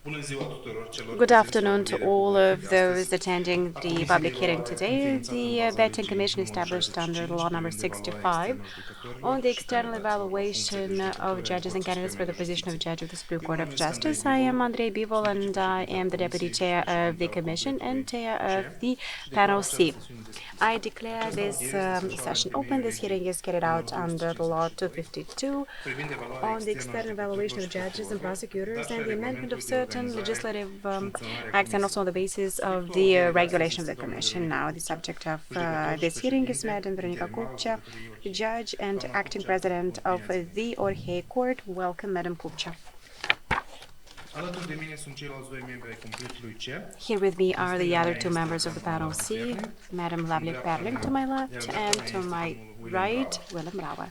Good afternoon to all of those attending the public hearing today. The Vetting Commission established under the law number 65 on the external evaluation of judges and candidates for the position of judge of the Superior Court of Justice. I am Orhei Court and I am the Deputy Chair of the Commission and Chair of the Panel C. I declare this session open. This hearing is carried out under the law 252 on the external evaluation of judges and prosecutors and the amendment of certain legislative acts and also on the basis of the regulation of the Commission. Now, the subject of this hearing is Madam Veronica Cupcea, Judge and Acting President of the Orhei Court. Welcome, Madam Cupcea. Here with me are the other two members of the panel C, Madam Lovely Perling to my left and to my right, Willem Rauer.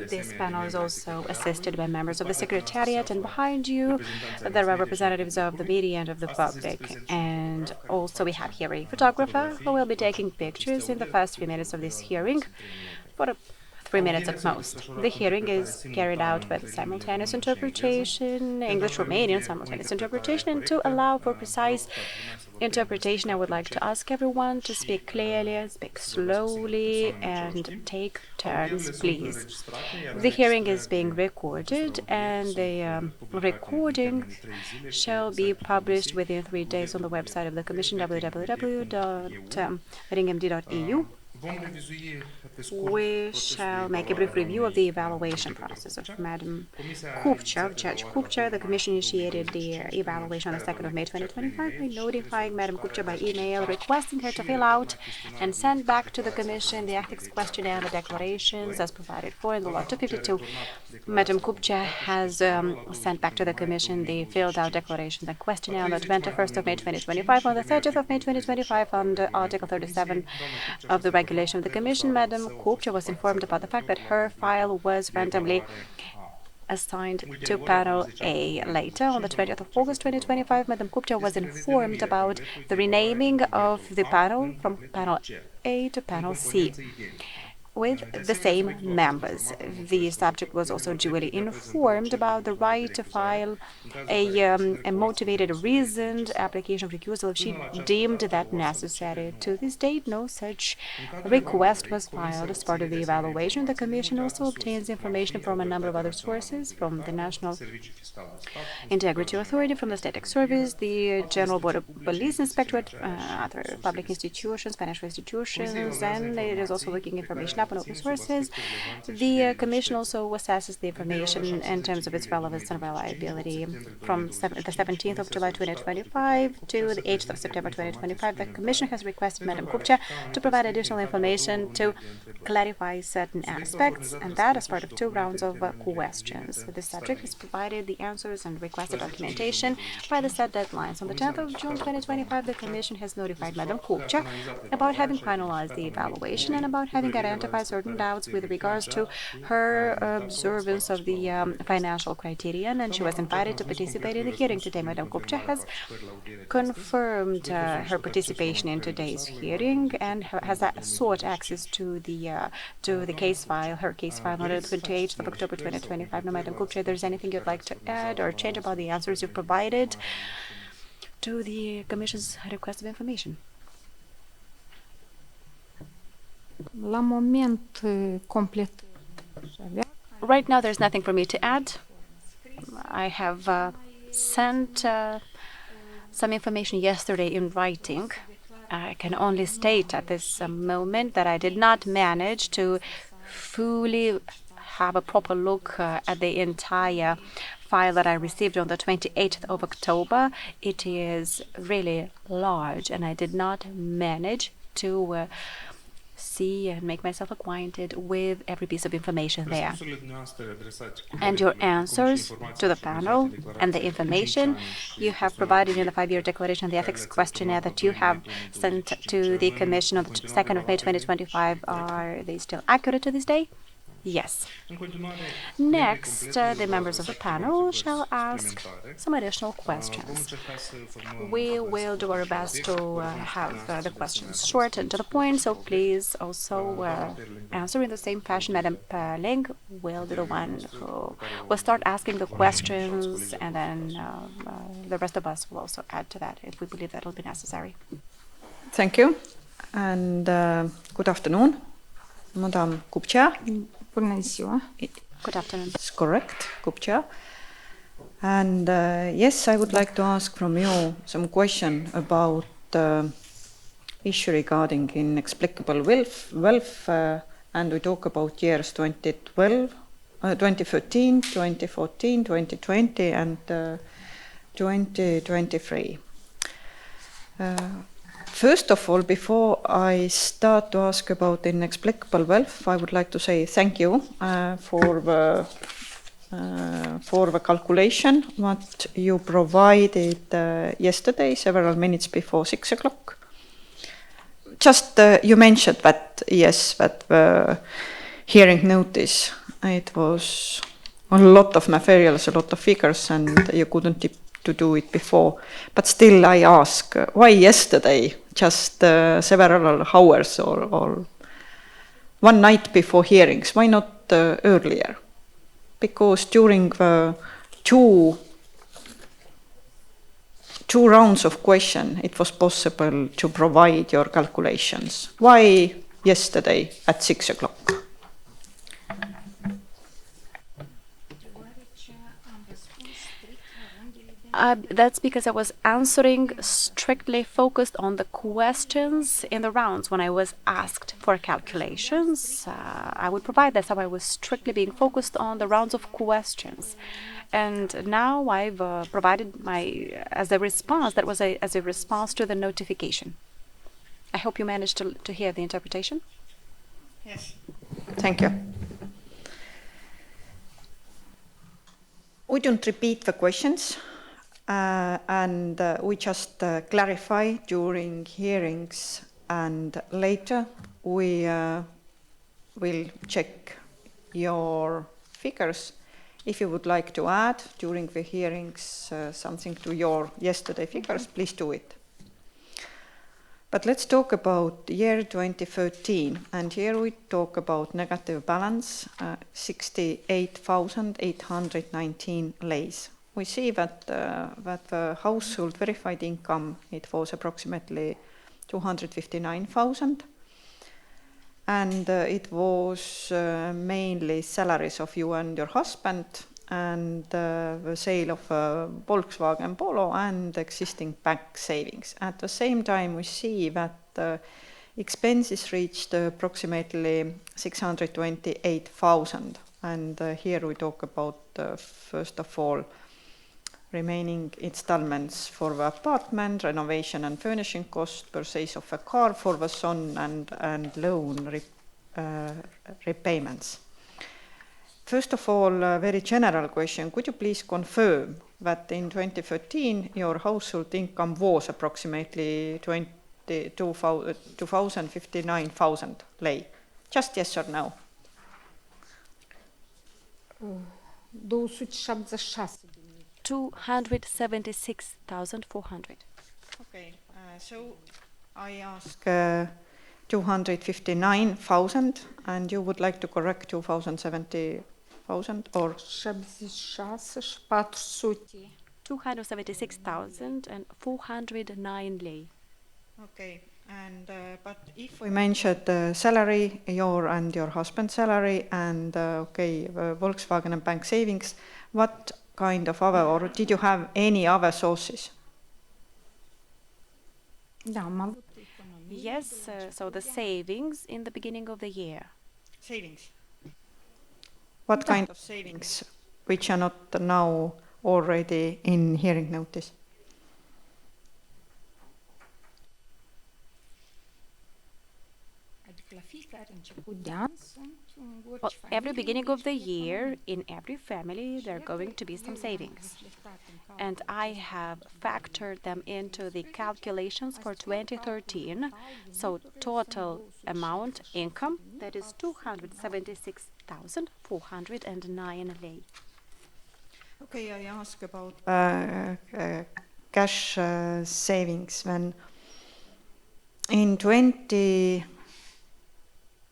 This panel is also assisted by members of the Secretariat, and behind you there are representatives of the media and of the public. And also we have here a photographer who will be taking pictures in the first few minutes of this hearing for 3 minutes at most. The hearing is carried out with simultaneous interpretation, English-Romanian simultaneous interpretation, and to allow for precise interpretation, I would like to ask everyone to speak clearly, speak slowly, and take turns, please. The hearing is being recorded, and the recording shall be published within 3 days on the website of the Commission, www.ringmd.eu. We shall make a brief review of the evaluation process of Madam Cupcea, of Judge Cupcea. The Commission initiated the evaluation on the 2nd of May 2025 by notifying Madam Cupcea by email, requesting her to fill out and send back to the Commission the ethics questionnaire and the declarations as provided for in the law 252. Madam Cupcea has sent back to the Commission the filled out declarations and questionnaire on the 21st of May 2025. On the 30th of May 2025, under Article 37 of the regulation of the Commission, Madam Cupcea was informed about the fact that her file was randomly assigned to Panel A. Later, on the 20th of August 2025, Madam Cupcea was informed about the renaming of the panel from Panel A to Panel C with the same members. The subject was also duly informed about the right to file a motivated, reasoned application of recusal if she deemed that necessary. To this date, no such request was filed. As part of the evaluation, the Commission also obtains information from a number of other sources, from the National Integrity Authority, from the Static Service, the General Board of Police Inspectorate, other public institutions, financial institutions, and it is also looking information up on open sources. The Commission also assesses the information in terms of its relevance and reliability. From the 17th of July 2025 to the 8th of September 2025, the Commission has requested Madam Cupcea to provide additional information to clarify certain aspects, and that as part of 2 rounds of questions. The subject has provided the answers and requested documentation by the set deadlines. On the 10th of June 2025, the Commission has notified Madam Cupcea about having finalized the evaluation and about having identified certain doubts with regards to her observance of the financial criterion, and she was invited to participate in the hearing today. Madam Cupcea has confirmed her participation in today's hearing and has sought access to the case file, her case file, on the 28th of October 2025. Now, Madam Cupcea, if there's anything you'd like to add or change about the answers you've provided to the Commission's request of information. Right now, there's nothing for me to add. I have sent some information yesterday in writing. I can only state at this moment that I did not manage to fully have a proper look at the entire file that I received on the 28th of October. It is really large, and I did not manage to see and make myself acquainted with every piece of information there. And your answers to the panel and the information you have provided in the 5-year declaration and the ethics questionnaire that you have sent to the Commission on the 2nd of May 2025, are they still accurate to this day? Yes. Next, the members of the panel shall ask some additional questions. We will do our best to have the questions short and to the point, so please also answer in the same fashion. Madam Ling will be the one who will start asking the questions, and then the rest of us will also add to that if we believe that will be necessary. Thank you, and good afternoon, Madam Cupcea. Bună ziua. Good afternoon. It's correct, Cupcea. And yes, I would like to ask from you some question about issue regarding inexplicable wealth, and we talk about years 2012, 2013, 2014, 2020, and 2023. First of all, before I start to ask about inexplicable wealth, I would like to say thank you for the calculation what you provided yesterday, several minutes before 6 o'clock. Just you mentioned that, yes, that the hearing notice, it was a lot of materials, a lot of figures, and you couldn't to do it before. But still I ask, why yesterday, just several hours or one night before hearings? Why not earlier? Because during the two rounds of question, it was possible to provide your calculations. Why yesterday at 6 o'clock? That's because I was answering strictly focused on the questions in the rounds. When I was asked for calculations, I would provide that. So I was strictly being focused on the rounds of questions. And now I've provided as a response, that was as a response to the notification. I hope you managed to hear the interpretation. Yes. Thank you. We don't repeat the questions. And we just clarify during hearings, and later we will check your figures. If you would like to add during the hearings something to your yesterday figures, please do it. But let's talk about year 2013, and here we talk about negative balance, 68,819 leis. We see that the household verified income, it was approximately 259,000, and it was mainly salaries of you and your husband, and the sale of Volkswagen Polo and existing bank savings. At the same time, we see that expenses reached approximately 628,000, and here we talk about first of all remaining installments for the apartment, renovation and furnishing cost, purchase of a car for the son, and loan repayments. First of all, a very general question. Could you please confirm that in 2013 your household income was approximately 259,000 lei? Just yes or no? 276,400. Okay, so I ask 259,000, and you would like to correct 270,000 or 276,409 lei. Okay, and but if we mentioned the salary, your and your husband's salary, and Volkswagen and bank savings, what kind of other, or did you have any other sources? Yes, so the savings in the beginning of the year. Savings. What kind of savings, which are not now already in hearing notice? Well, every beginning of the year, in every family, there are going to be some savings. And I have factored them into the calculations for 2013. So total amount income, that is 276,409 lei. Okay, I ask about cash savings when in 20.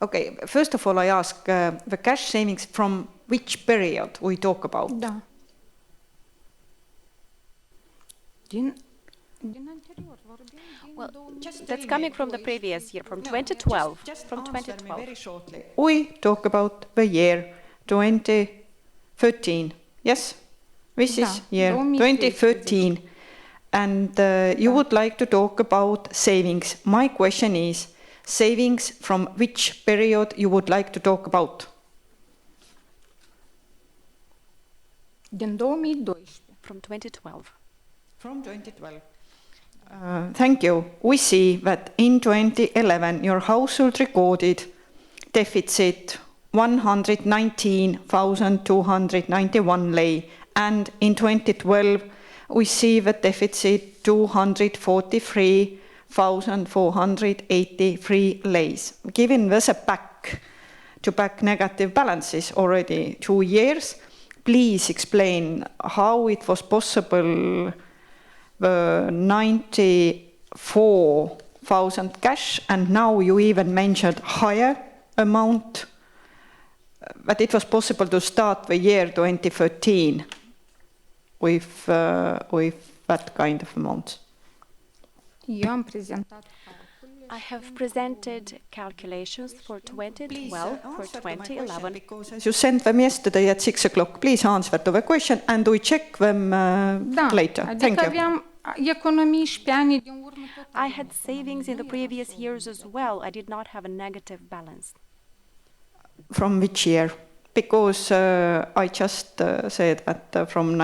Okay, first of all, I ask the cash savings from which period we talk about? Da. Well, that's coming from the previous year, from 2012. From answer 2012. me very shortly. We talk about the year 2013. Yes? This is year 2013. And you would like to talk about savings. My question is, savings from which period you would like to talk about? Din 2012. From 2012. From 2012. Thank you. We see that in 2011 your household recorded deficit 119,291 lei, and in 2012 we see the deficit 243,483 leis. Given this a back-to-back negative balances already 2 years, please explain how it was possible the 94,000 cash, and now you even mentioned higher amount, but it was possible to start the year 2013 with that kind of amount. Eu am prezentat I have presented calculations for 2012, for 2011. Because you sent them yesterday at 6 o'clock. Please answer to the question and we check them later. Thank you. aveam economii și pe anii din urmă tot. I had savings in the previous years as well. I did not have a negative balance. From which year? Because I just said that from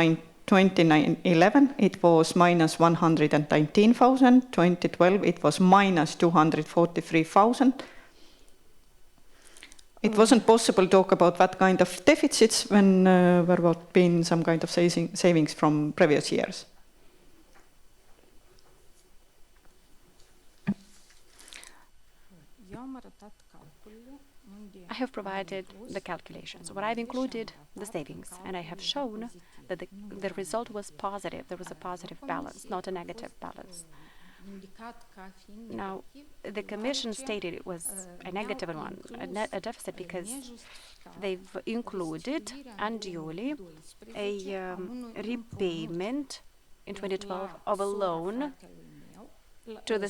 2011 it was minus 119,000, 2012 it was minus 243,000. It wasn't possible to talk about that kind of deficits when there would been some kind of savings from previous years. Eu am arătat calculele unde I have provided the calculations, where I've included the savings, and I have shown that the result was positive. There was a positive balance, not a negative balance. indicat ca fiind Now, the Commission stated it was a negative one, a deficit, because they've included unduly a repayment in 2012 of a loan to the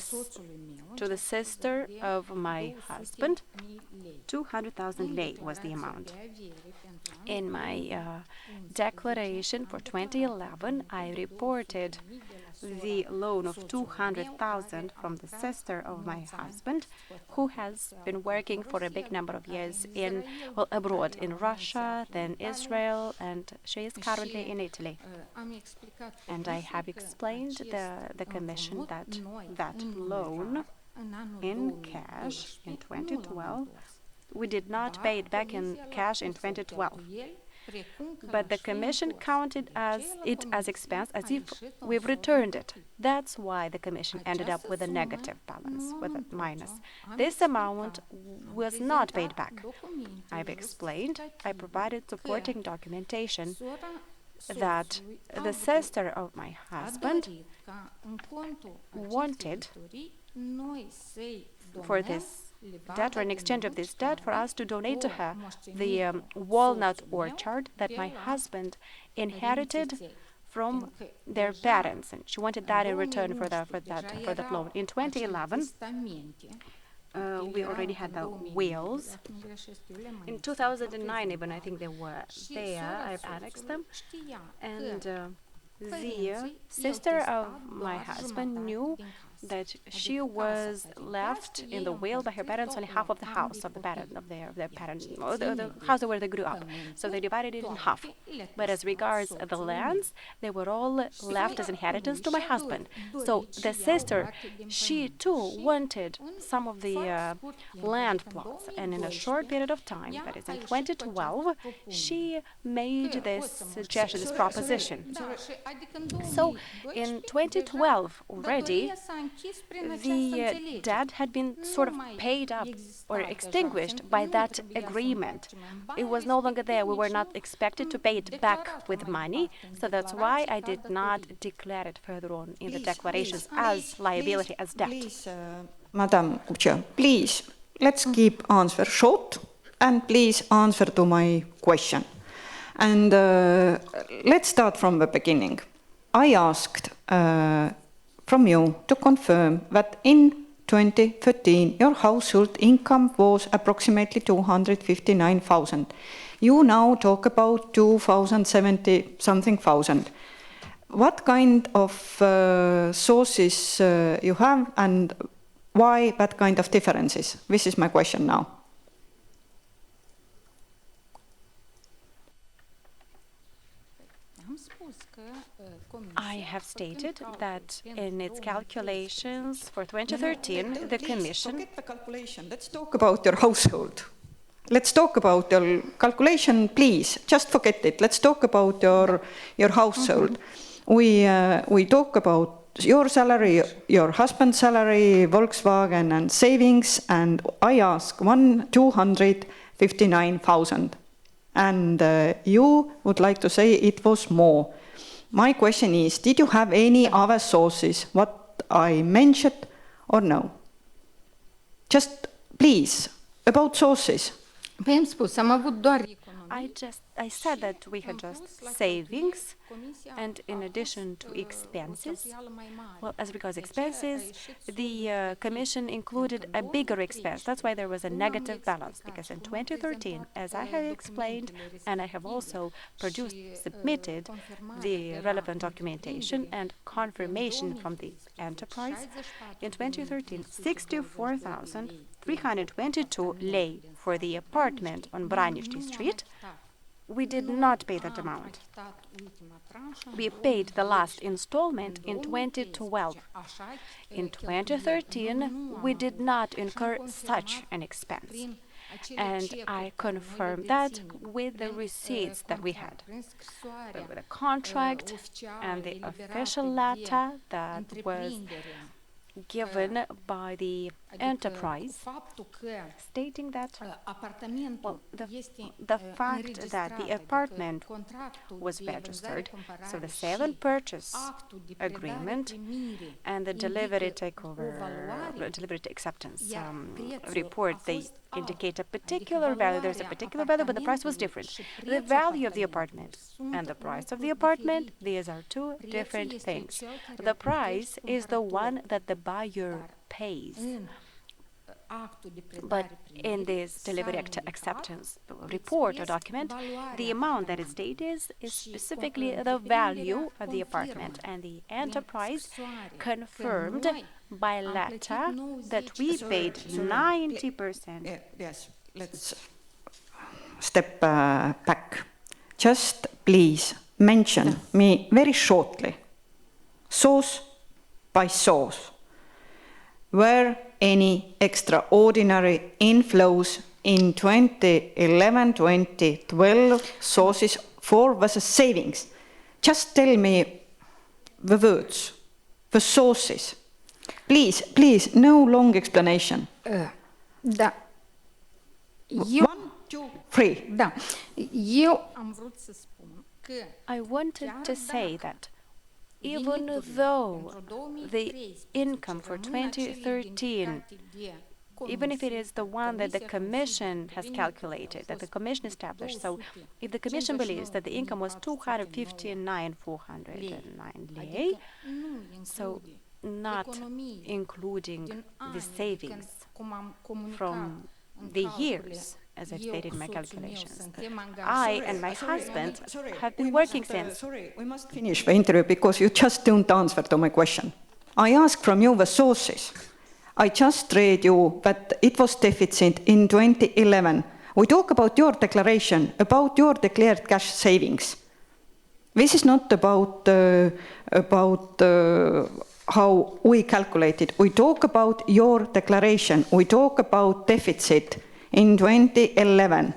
sister of my husband. 200,000 lei was the amount. In my declaration for 2011, I reported the loan of 200,000 from the sister of my husband, who has been working for a big number of years abroad, in Russia, then Israel, and she is currently in Italy. And I have explained the Commission that that loan in cash in 2012, we did not pay it back in cash in 2012. But the Commission counted it as expense, as if we've returned it. That's why the Commission ended up with a negative balance, with a minus. This amount was not paid back. I've explained, I provided supporting documentation that the sister of my husband wanted for this debt, or in exchange of this debt, for us to donate to her the walnut orchard that my husband inherited from their parents, and she wanted that in return for that loan. In 2011, we already had the wills. In 2009, even, I think they were there. I've annexed them, and the sister of my husband knew that she was left in the will by her parents only half of the house of the parent of their parent, or the house where they grew up. So they divided it in half. But as regards the lands, they were all left as inheritance to my husband. So the sister, she too wanted some of the land plots, and in a short period of time, that is in 2012, she made this suggestion, this proposition. So in 2012 already, the debt had been sort of paid up or extinguished by that agreement. It was no longer there. We were not expected to pay it back with money, so that's why I did not declare it further on in the declarations as liability, as debt. Please, Madam Cupcea, please, let's keep answer short and please answer to my question. And let's start from the beginning. I asked from you to confirm that in 2013 your household income was approximately 259,000. You now talk about 2,070 something thousand. What kind of sources you have and why that kind of differences? This is my question now. I have stated that in its calculations for 2013, the Commission... Forget the calculation. Let's talk about your household. Let's talk about your calculation, please. Just forget it. Let's talk about your household. We talk about your salary, your husband's salary, Volkswagen and savings, and I ask 259,000. And you would like to say it was more. My question is, did you have any other sources, what I mentioned, or no? Just, please, about sources. V-am spus, am avut doar I said that we had just savings, and in addition to expenses, well, as regards expenses, the Commission included a bigger expense. That's why there was a negative balance, because in 2013, as I have explained, and I have also submitted the relevant documentation and confirmation from the enterprise, in 2013, 64,322 lei for the apartment on Braniști Street. We did not pay that amount. We paid the last installment in 2012. In 2013, we did not incur such an expense. And I confirm that with the receipts that we had, with the contract and the official letter that was given by the enterprise, stating that, well, the fact that the apartment was registered, so the sale and purchase agreement and the delivery acceptance report, they indicate a particular value. There's a particular value, but the price was different. The value of the apartment and the price of the apartment, these are two different things. The price is the one that the buyer pays. But in this delivery acceptance report or document, the amount that is stated is specifically the value of the apartment, and the enterprise confirmed by letter that we paid 90%. Yes, let's step back. Just please mention me very shortly, source by source, were any extraordinary inflows in 2011-2012 sources for versus savings? Just tell me the words, the sources. Please, no long explanation. Da. 1, 2, 3. Da. Eu am vrut să spun că I wanted to say that even though the income for 2013, even if it is the one that the Commission has calculated, that the Commission established, so if the Commission believes that the income was 259,409 lei, so not including the savings from the years, as I've stated in my calculations. I and my husband have been working since. Sorry, we must finish the interview because you just don't answer to my question. I ask from you the sources. I just read you that it was deficit in 2011. We talk about your declaration, about your declared cash savings. This is not about how we calculated. We talk about your declaration. We talk about deficit in 2011,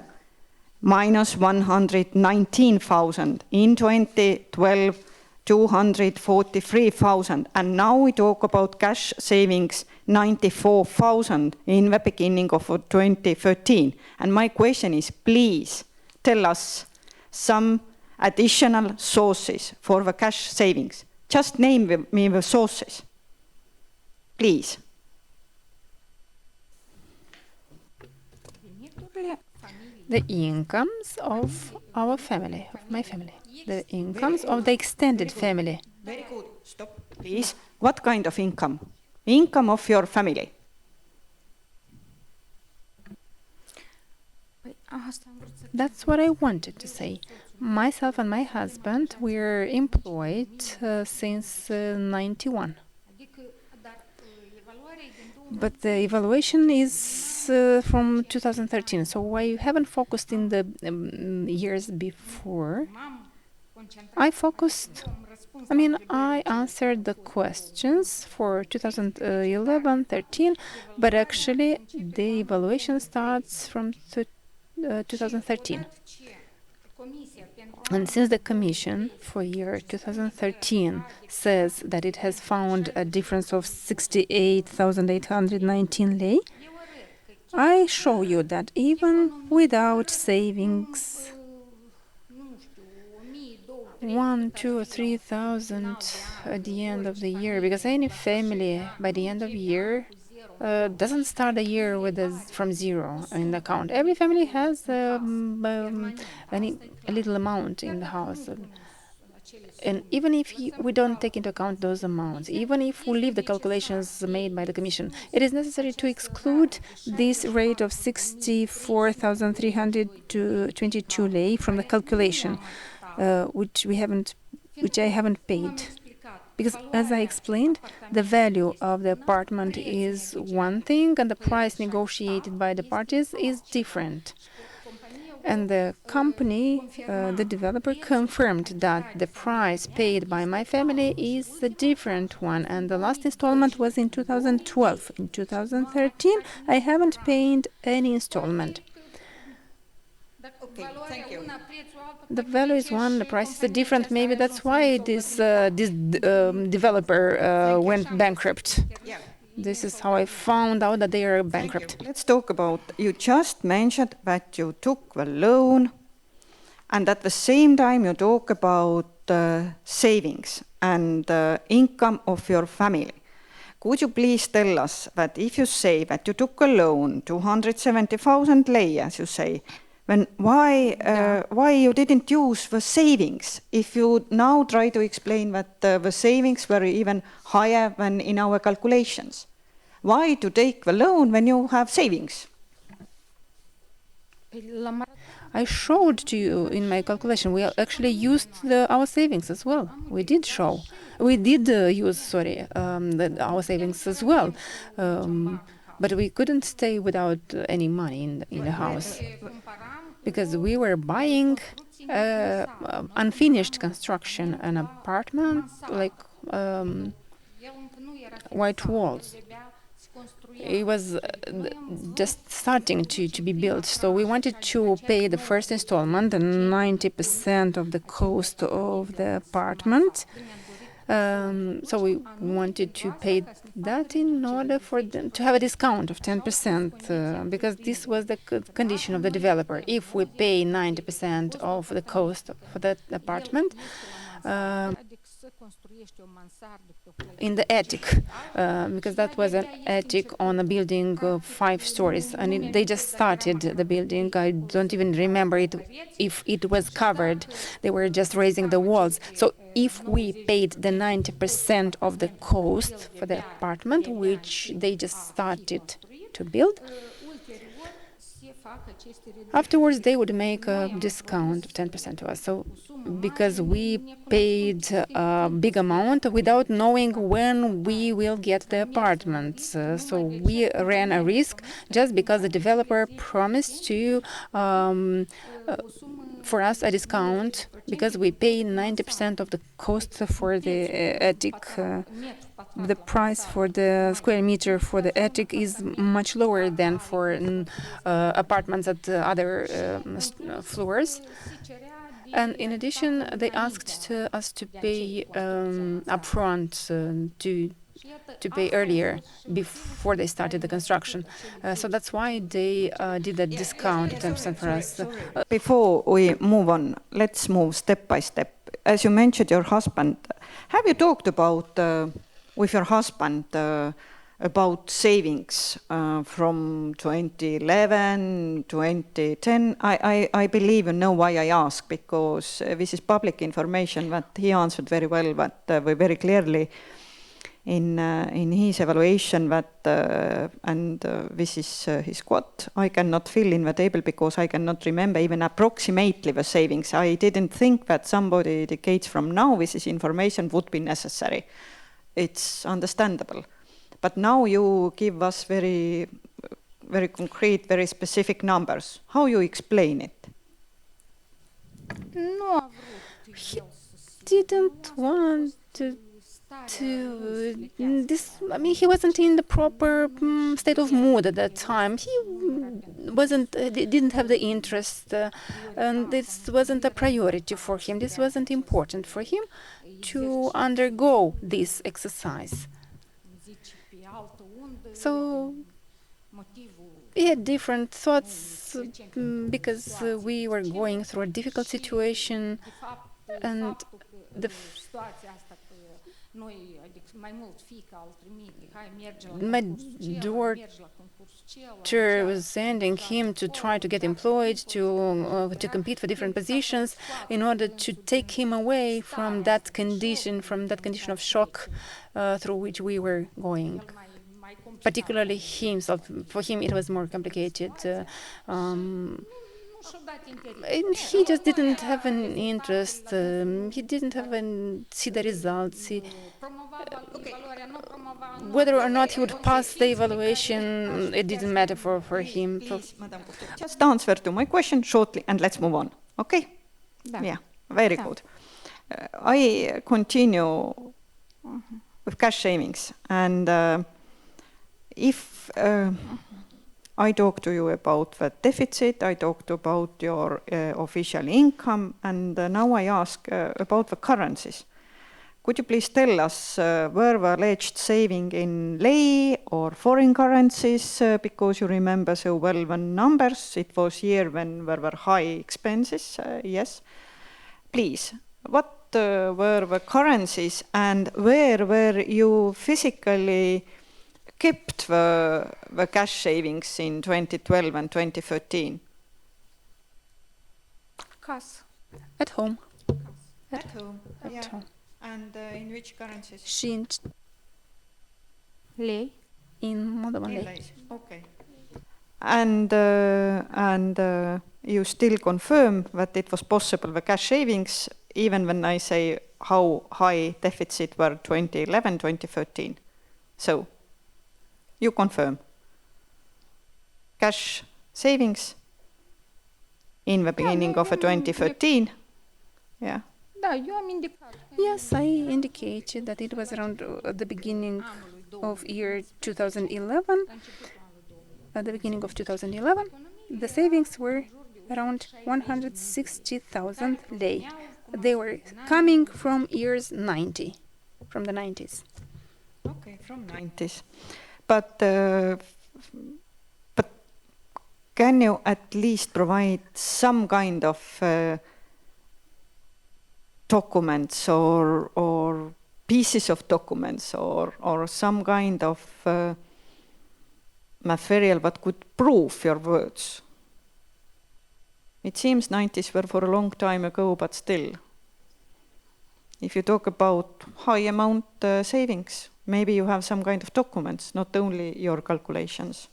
minus 119,000. In 2012, 243,000. And now we talk about cash savings, 94,000 in the beginning of 2013. And my question is, please tell us some additional sources for the cash savings. Just name me the sources, please. The incomes of our family, of my family, the incomes of the extended family. Very good. Stop, please. What kind of income? Income of your family. That's what I wanted to say. Myself and my husband, we're employed since 91. But the evaluation is from 2013, so I haven't focused in the years before. I answered the questions for 2011-13, but actually the evaluation starts from 2013. And since the Commission for year 2013 says that it has found a difference of 68,819 lei, I show you that even without savings, 1, 2, or 3,000 at the end of the year, because any family by the end of the year doesn't start a year with from zero in the account. Every family has a little amount in the house. And even if we don't take into account those amounts, even if we leave the calculations made by the Commission, it is necessary to exclude this rate of 64,322 lei from the calculation, which I haven't paid. Because, as I explained, the value of the apartment is one thing, and the price negotiated by the parties is different. And the company, the developer, confirmed that the price paid by my family is a different one, and the last installment was in 2012. In 2013, I haven't paid any installment. Okay, thank you. The value is one, the price is different. Maybe that's why this developer went bankrupt. Yeah. This is how I found out that they are bankrupt. Let's talk about, you just mentioned that you took the loan, and at the same time you talk about savings and income of your family. Could you please tell us that if you say that you took a loan, 270,000 lei, as you say, then why you didn't use the savings? If you now try to explain that the savings were even higher than in our calculations, why to take the loan when you have savings? I showed to you in my calculation. We actually used our savings as well. We did use our savings as well. But we couldn't stay without any money in the house, because we were buying unfinished construction, an apartment like white walls. It was just starting to be built, so we wanted to pay the first installment and 90% of the cost of the apartment. So we wanted to pay that in order for them to have a discount of 10%, because this was the condition of the developer. If we pay 90% of the cost for that apartment, in the attic, because that was an attic on a building of 5 stories, and they just started the building. I don't even remember if it was covered. They were just raising the walls. So if we paid the 90% of the cost for the apartment, which they just started to build, afterwards they would make a discount of 10% to us. So because we paid a big amount without knowing when we will get the apartments. So we ran a risk just because the developer promised to for us a discount because we pay 90% of the cost for the attic. The price for the square meter for the attic is much lower than for apartments at other floors. And in addition, they asked us to pay upfront to pay earlier before they started the construction. So that's why they did that discount of 10% for us. Before we move on, let's move step by step. As you mentioned, your husband, have you talked about with your husband about savings from 2011, 2010? I believe you know why I ask, because this is public information, but he answered very well, but very clearly in his evaluation that, and this is his quote, I cannot fill in the table because I cannot remember even approximately the savings. I didn't think that somebody decades from now this information would be necessary. It's understandable. But now you give us very, very concrete, very specific numbers. How you explain it? He didn't want to this. I mean, he wasn't in the proper state of mood at that time. He didn't have the interest, and this wasn't a priority for him. This wasn't important for him to undergo this exercise. So we had different thoughts because we were going through a difficult situation, and the my daughter was sending him to try to get employed, to compete for different positions in order to take him away from that condition of shock through which we were going. Particularly himself. For him, it was more complicated. And he just didn't have an interest. He didn't have see the results. Whether or not he would pass the evaluation, it didn't matter for him. Just answer to my question shortly, and let's move on. Okay? Yeah, very good. I continue with cash savings, and if I talk to you about the deficit, I talked about your official income, and now I ask about the currencies. Could you please tell us were the alleged saving in lei or foreign currencies, because you remember so well the numbers? It was year when there were high expenses, yes. Please, what were the currencies, and where were you physically kept the cash savings in 2012 and 2013? Kas? At home. At home. At home. And in which currencies? Lei? In Moldovan lei. Okay. And you still confirm that it was possible, the cash savings, even when I say how high deficit were 2011, 2013. So you confirm cash savings in the beginning of 2013. Yeah. Yes, I indicated that it was around the beginning of year 2011. At the beginning of 2011, the savings were around 160,000 lei. They were coming from years 90, from the 90s. Okay, from 90s. But can you at least provide some kind of documents or pieces of documents or some kind of material that could prove your words? It seems 90s were for a long time ago, but still. If you talk about high amount savings, maybe you have some kind of documents, not only your calculations.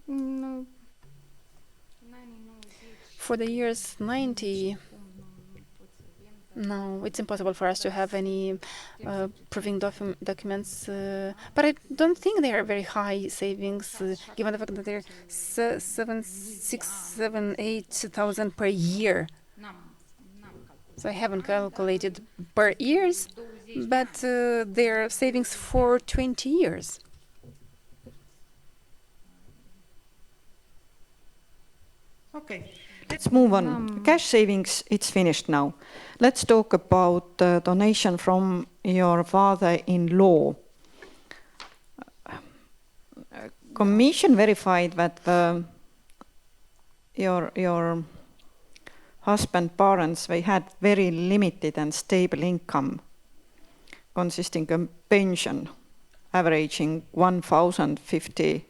No. For the years 90, no, it's impossible for us to have any proving documents. But I don't think they are very high savings, given the fact that they're 8,000 per year. So I haven't calculated per years, but they're savings for 20 years. Okay, let's move on. Cash savings, it's finished now. Let's talk about donation from your father-in-law. Commission verified that your husband parents, they had very limited and stable income, consisting of pension averaging 1,050,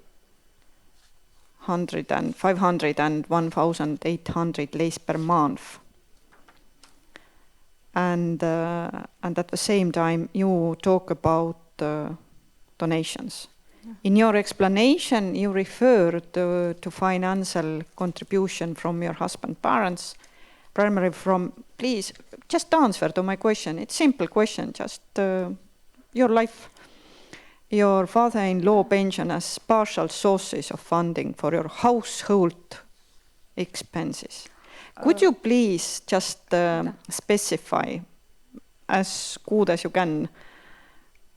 500 and 1,800 leis per month. And at the same time, you talk about donations. In your explanation, you refer to financial contribution from your husband parents, primarily from, please, just answer to my question. It's a simple question, just your life. Your father-in-law pension as partial sources of funding for your household expenses. Could you please just specify, as good as you can,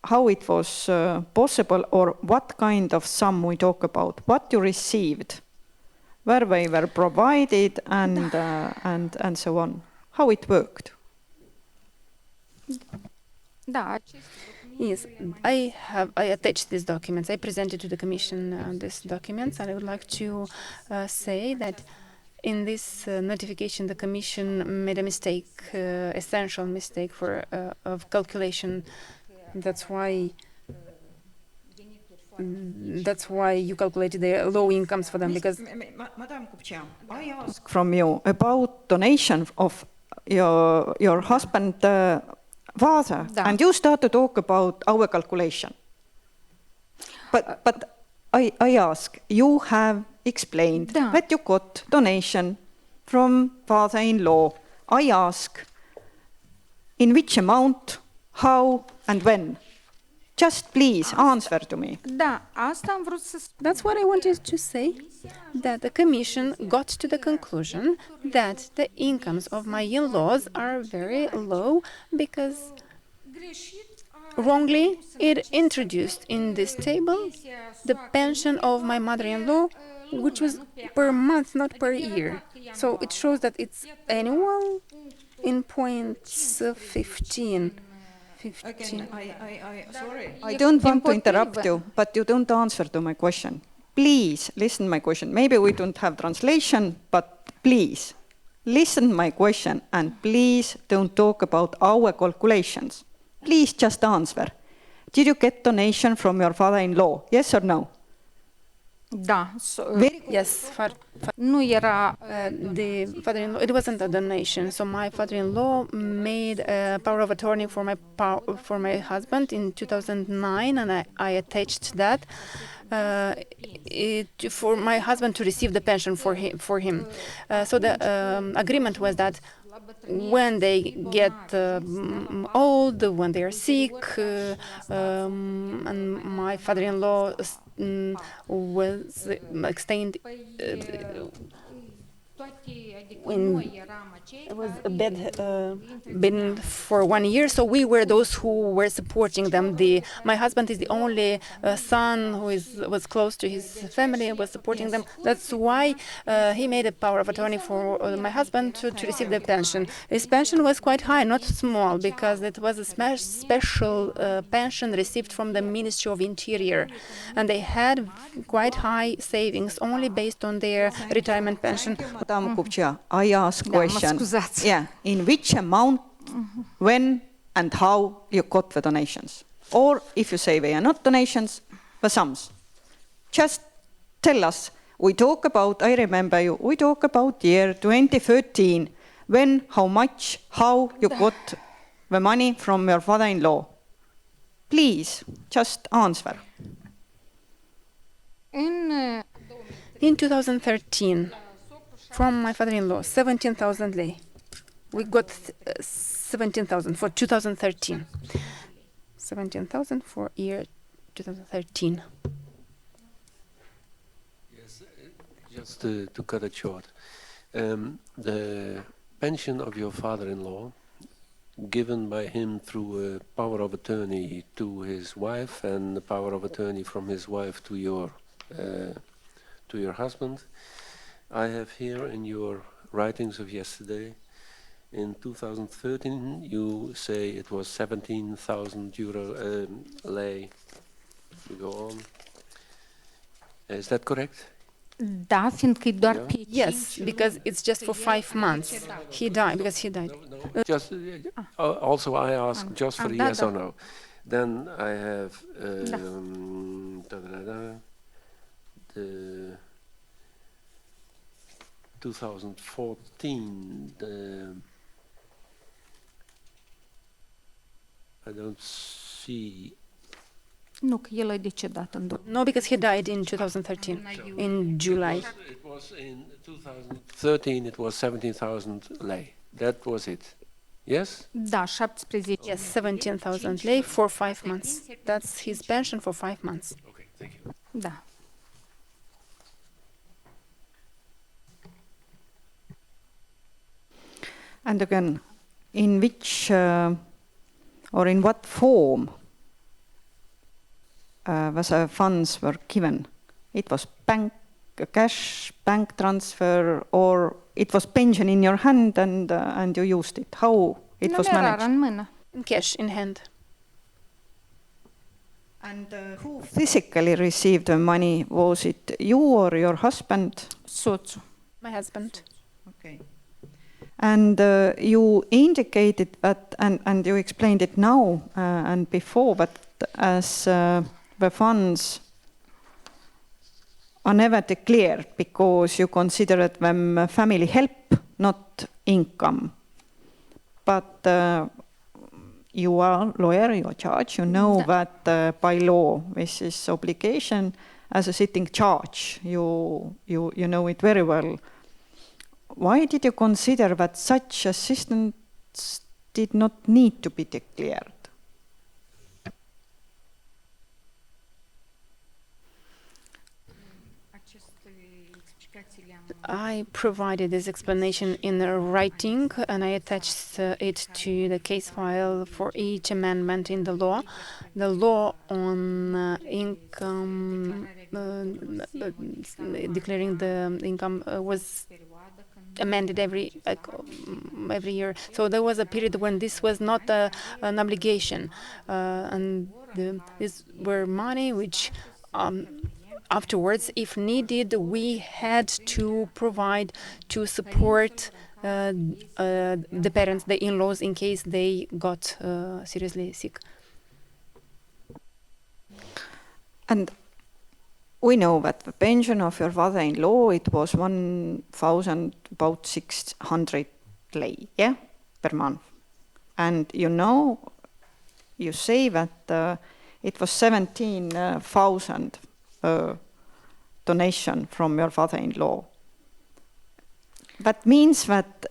how it was possible, or what kind of sum we talk about, what you received, where they were provided, and so on, how it worked? Yes, I attached these documents. I presented to the Commission these documents, and I would like to say that in this notification, the Commission made a mistake, essential mistake of calculation. That's why you calculated the low incomes for them, because Madam Cupcea, I asked from you about donation of your husband father, and you start to talk about our calculation. But I ask, you have explained that you got donation from father-in-law. I ask, in which amount, how and when? Just please answer to me. That's what I wanted to say, that the Commission got to the conclusion that the incomes of my in-laws are very low because wrongly it introduced in this table the pension of my mother-in-law, which was per month, not per year. So it shows that it's annual in points 15. Again, sorry. I don't want to interrupt you, but you don't answer to my question. Please listen my question. Maybe we don't have translation, but please listen my question, and please don't talk about our calculations. Please just answer. Did you get donation from your father-in-law? Yes or no? Yes. The father-in-law, it wasn't a donation. So my father-in-law made a power of attorney for my husband in 2009, and I attached that for my husband to receive the pension for him. So the agreement was that when they get old, when they are sick, and my father-in-law was extended. It was been for 1 year, so we were those who were supporting them. My husband is the only son who was close to his family and was supporting them. That's why he made a power of attorney for my husband to receive the pension. His pension was quite high, not small, because it was a special pension received from the Ministry of Interior, and they had quite high savings only based on their retirement pension. Madam Cupcea, I ask question. Yeah, in which amount, when and how you got the donations? Or if you say they are not donations, the sums. Just tell us. We talk about, I remember you, we talk about year 2013, when, how much, how you got the money from your father-in-law. Please, just answer. In 2013, From my father-in-law, 17,000 lei. We got 17,000 for 2013. 17,000 for year 2013. Yes, just to cut it short. The pension of your father-in-law, given by him through a power of attorney to his wife and the power of attorney from his wife to your husband, I have here in your writings of yesterday, in 2013, you say it was 17,000 euro lei. You go on. Is that correct? Da, fiindcă doar Yeah. pe Yes, because it's just for 5 months. He died because he died. No, just also I ask just for a da, yes da. or no. Then I have the 2014. I don't see. Nu, că el a decedat în No, because he died in 2013, in July. It was in 2013. It was 17,000 lei. That was it. Yes. Da, 17. Yes, 17,000 lei for 5 months. That's his pension for 5 months. Okay. Thank you. Da. And again, in which or in what form was funds were given? It was cash, bank transfer, or it was pension in your hand and you used it? How it was Numerar managed? în mână. Cash in hand. And who physically received the money? Was it you or your husband? Soțul. My husband. Okay. And you indicated that, and you explained it now and before, but as the funds are never declared because you considered them family help, not income. But you are lawyer, you are judge, you know that by law this is obligation as a sitting judge. You know it very well. Why did you consider that such assistance did not need to be declared? I provided this explanation in writing, and I attached it to the case file for each amendment in the law. The law on income, declaring the income was amended every year. So there was a period when this was not an obligation, and these were money which afterwards, if needed, we had to provide to support the parents, the in-laws, in case they got seriously sick. And we know that the pension of your father-in-law, it was 1,000, about 600 lei, yeah, per month. And you say that it was 17,000 donation from your father-in-law. That means that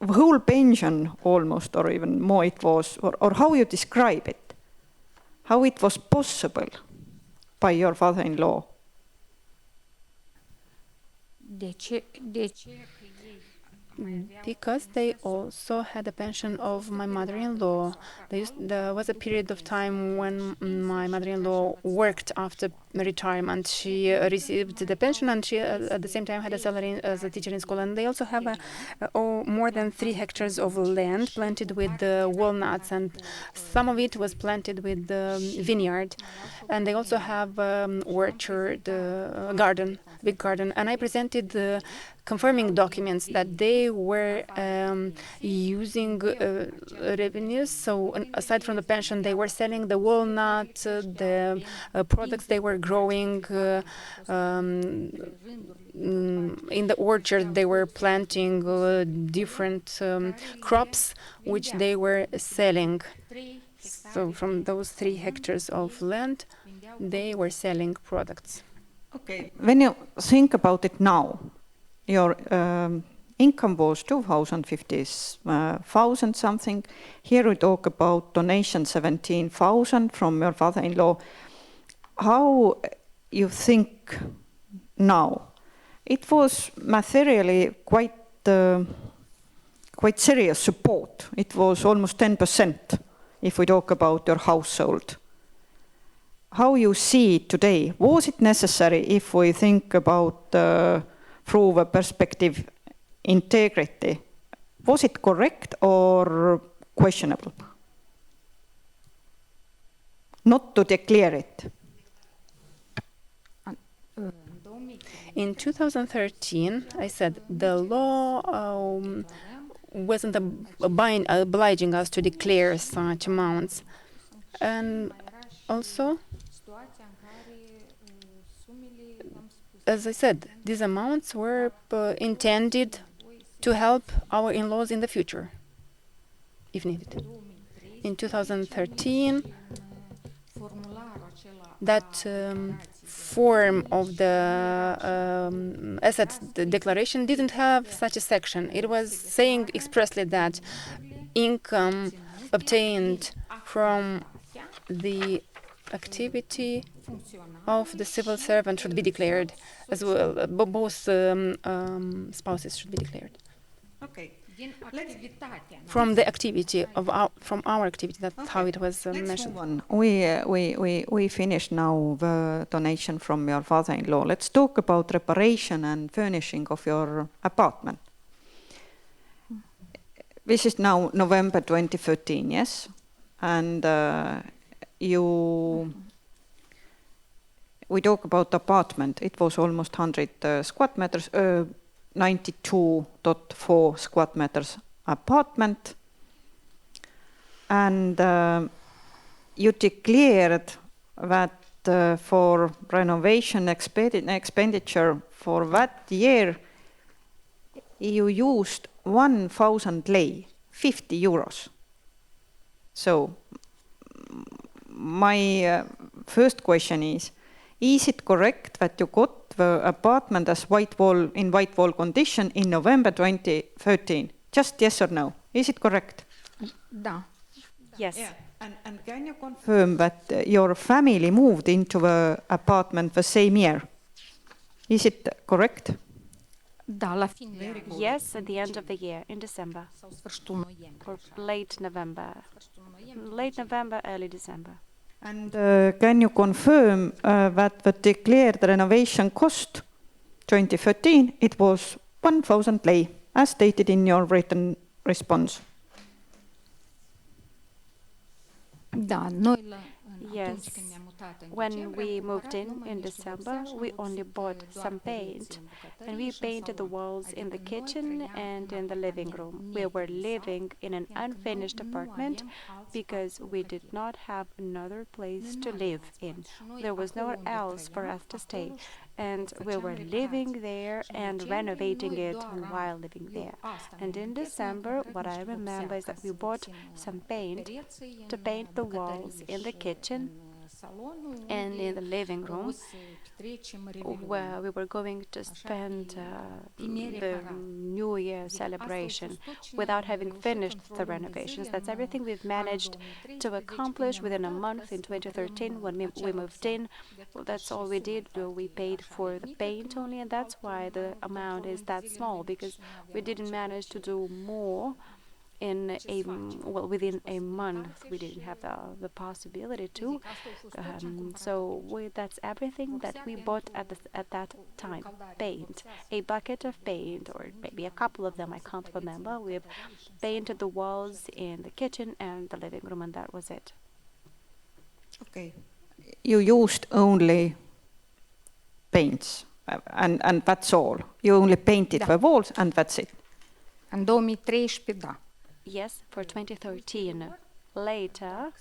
whole pension almost, or even more it was, or how you describe it, how it was possible by your father-in-law. De ce Because they also had a pension of my mother-in-law. There was a period of time when my mother-in-law worked after retirement. She received the pension, and she at the same time had a salary as a teacher in school. And they also have more than 3 hectares of land planted with walnuts, and some of it was planted with vineyard. And they also have orchard, garden, big garden. And I presented the confirming documents that they were using revenues. So aside from the pension, they were selling the walnut, the products they were growing in the orchard. They were planting different crops which they were selling. So from those 3 hectares of land, they were selling products. Okay. When you think about it now, your income was 2,050,000 something. Here we talk about donation 17,000 from your father-in-law. How you think now? It was materially quite serious support. It was almost 10% if we talk about your household. How you see it today? Was it necessary if we think about through the perspective integrity? Was it correct or questionable? Not to declare it. In 2013, I said the law wasn't obliging us to declare such amounts. And also, as I said, these amounts were intended to help our in-laws in the future, if needed. In 2013, that form of the assets declaration didn't have such a section. It was saying expressly that income obtained from the activity of the civil servant should be declared as well. Both spouses should be declared. Okay. From the activity of our activity, that's how it was mentioned. We finished now the donation from your father-in-law. Let's talk about reparation and furnishing of your apartment. This is now November 2013, yes? And we talk about apartment. It was almost 100 square meters, 92.4 square meters apartment. And you declared that for renovation expenditure for that year, you used 1,000 lei, 50 euros. So my first question is it correct that you got the apartment as white wall condition in November 2013? Just yes or no. Is it correct? Da. Yes. Yeah. And can you confirm that your family moved into the apartment the same year? Is it correct? Da, la finele. Yes, at the end of the year, in December, Sau sfârșitul noiembrie. or late November. Late November, early December. And can you confirm that the declared renovation cost 2013, it was 1,000 lei, as stated in your written response? Da, noi Yes. When we moved in December, we only bought some paint, and we painted the walls in the kitchen and in the living room. We were living in an unfinished apartment because we did not have another place to live in. There was nowhere else for us to stay, and we were living there and renovating it while living there. And in December, what I remember is that we bought some paint to paint the walls in the kitchen and in the living room, where we were going to spend the New Year celebration without having finished the renovations. That's everything we've managed to accomplish within a month in 2013 when we moved in. Well, that's all we did. We paid for the paint only, and that's why the amount is that small, because we didn't manage to do more within a month. We didn't have the possibility to. That's everything that we bought at that time. Paint, a bucket of paint, or maybe a couple of them, I can't remember. We've painted the walls in the kitchen and the living room, and that was it. Okay. You used only paints, and that's all. You only painted the walls, and that's it. În 2013, da. Yes, for 2013. Later,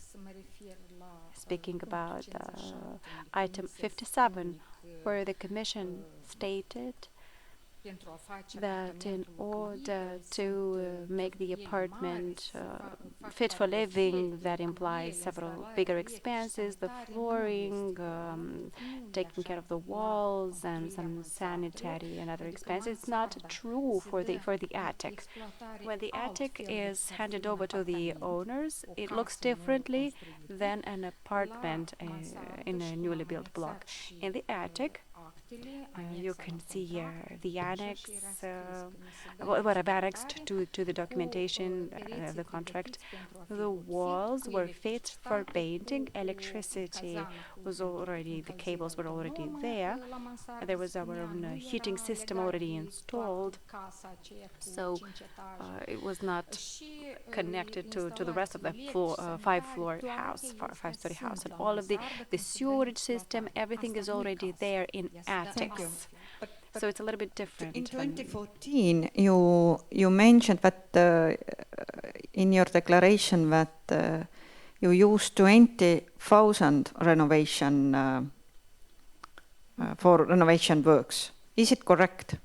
speaking about item 57, where the Commission stated that in order to make the apartment fit for living, that implies several bigger expenses, the flooring, taking care of the walls, and some sanitary and other expenses. It's not true for the attic. When the attic is handed over to the owners, it looks differently than an apartment in a newly built block. In the attic, you can see here the annex, what I've annexed to the documentation, the contract. The walls were fit for painting. Electricity was already, the cables were already there. There was our own heating system already installed. So it was not connected to the rest of the five-story house. And all of the sewerage system, everything is already there in attics. So it's a little bit different. In 2014, you mentioned that in your declaration that you used 20,000 renovation for renovation works. Is it correct?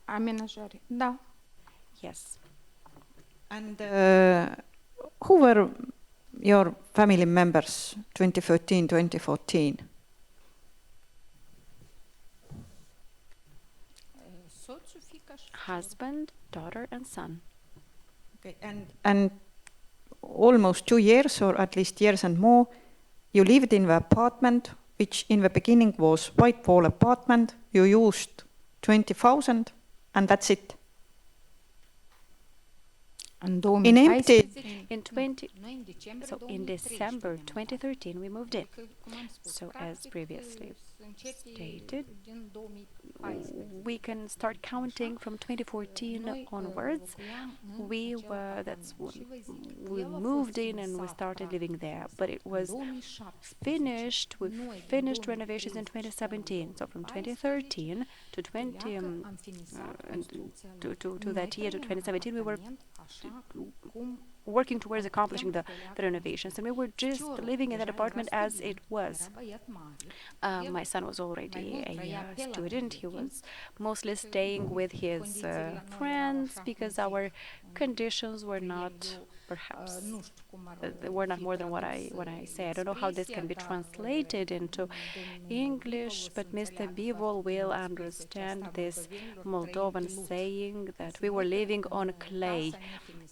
Amenajări. Da. Yes. And who were your family members 2013-2014? Husband, daughter, and son. Okay. And almost 2 years, or at least years and more, you lived in the apartment, which in the beginning was white wall apartment. You used 20,000, and that's it. In empty. In December 2013, we moved in. So as previously stated, we can start counting from 2014 onwards. We moved in and we started living there, but it was finished. We finished renovations in 2017. So from 2013 to to that year to 2017, we were working towards accomplishing the renovations, and we were just living in that apartment as it was. My son was already a student. He was mostly staying with his friends because our conditions were not, perhaps, they were not more than what I say. I don't know how this can be translated into English, but Mr. Bivol will understand this Moldovan saying that we were living on clay.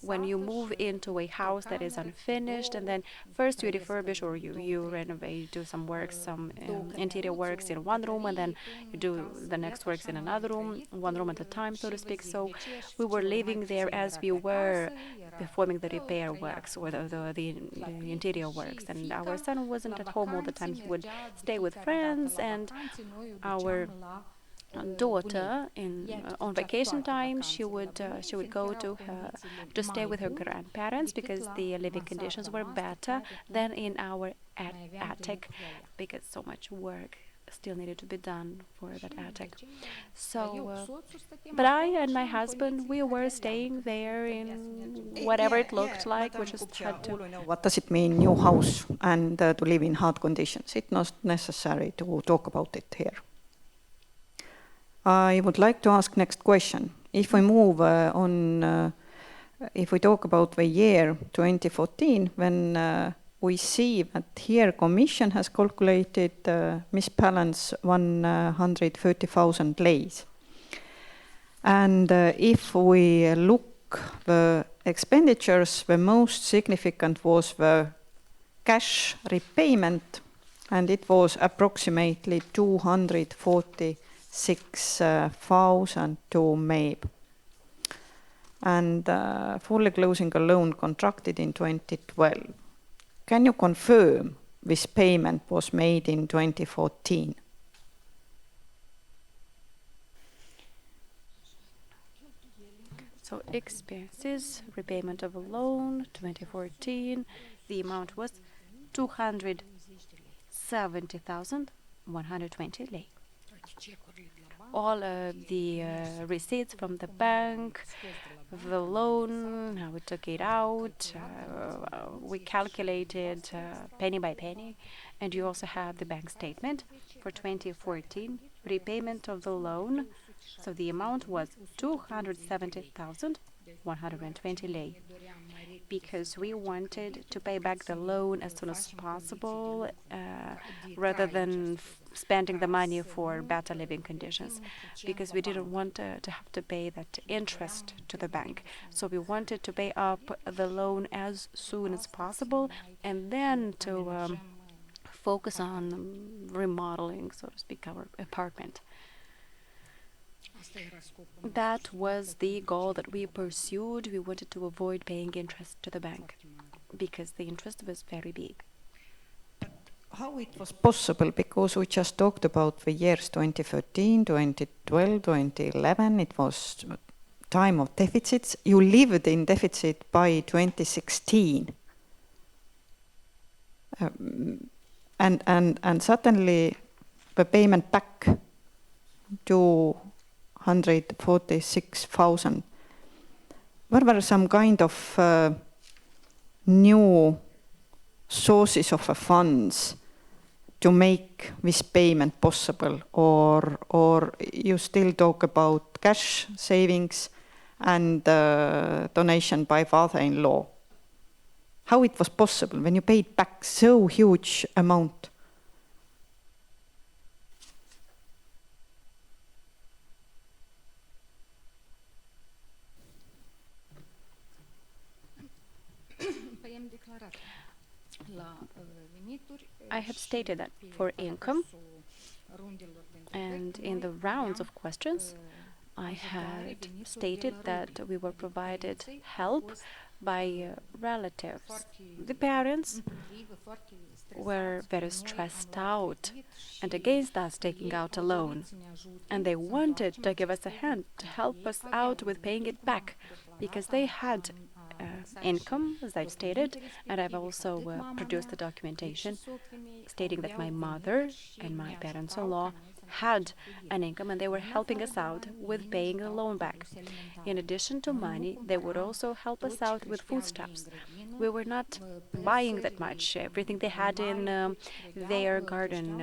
When you move into a house that is unfinished, and then first you refurbish or you renovate, do some works, some interior works in one room, and then you do the next works in another room, one room at a time, so to speak. So we were living there as we were performing the repair works or the interior works. And our son wasn't at home all the time. He would stay with friends, and our daughter on vacation time she would go to stay with her grandparents because the living conditions were better than in our attic, because so much work still needed to be done for that attic. So but I and my husband, we were staying there in whatever it looked like. We just had to. What does it mean, new house, and to live in hard conditions? It's not necessary to talk about it here. I would like to ask next question. If we move on, if we talk about the year 2014, when we see that here Commission has calculated misbalance 130,000 leis. And if we look the expenditures, the most significant was the cash repayment, and it was approximately 246,000 to MEB. And fully closing a loan contracted in 2012. Can you confirm this payment was made in 2014? So expenses, repayment of a loan, 2014, the amount was 270,120 lei. All of the receipts from the bank, the loan, how we took it out, we calculated penny by penny, and you also have the bank statement for 2014, repayment of the loan So the amount was 270,120 lei, because we wanted to pay back the loan as soon as possible, rather than spending the money for better living conditions, because we didn't want to have to pay that interest to the bank. So we wanted to pay up the loan as soon as possible, and then to focus on remodeling, so to speak, our apartment. That was the goal that we pursued. We wanted to avoid paying interest to the bank because the interest was very big. How it was possible? Because we just talked about the years 2013, 2012, 2011. It was time of deficits. You lived in deficit by 2016. And suddenly the payment back to 146,000. What were some kind of new sources of funds to make this payment possible, or you still talk about cash savings and donation by father-in-law? How it was possible when you paid back so huge amount? I have stated that for income, and in the rounds of questions, I had stated that we were provided help by relatives. The parents were very stressed out and against us taking out a loan, and they wanted to give us a hand to help us out with paying it back, because they had income, as I've stated, and I've also produced the documentation stating that my mother and my parents-in-law had an income, and they were helping us out with paying the loan back. In addition to money, they would also help us out with foodstuffs. We were not buying that much. Everything they had in their garden,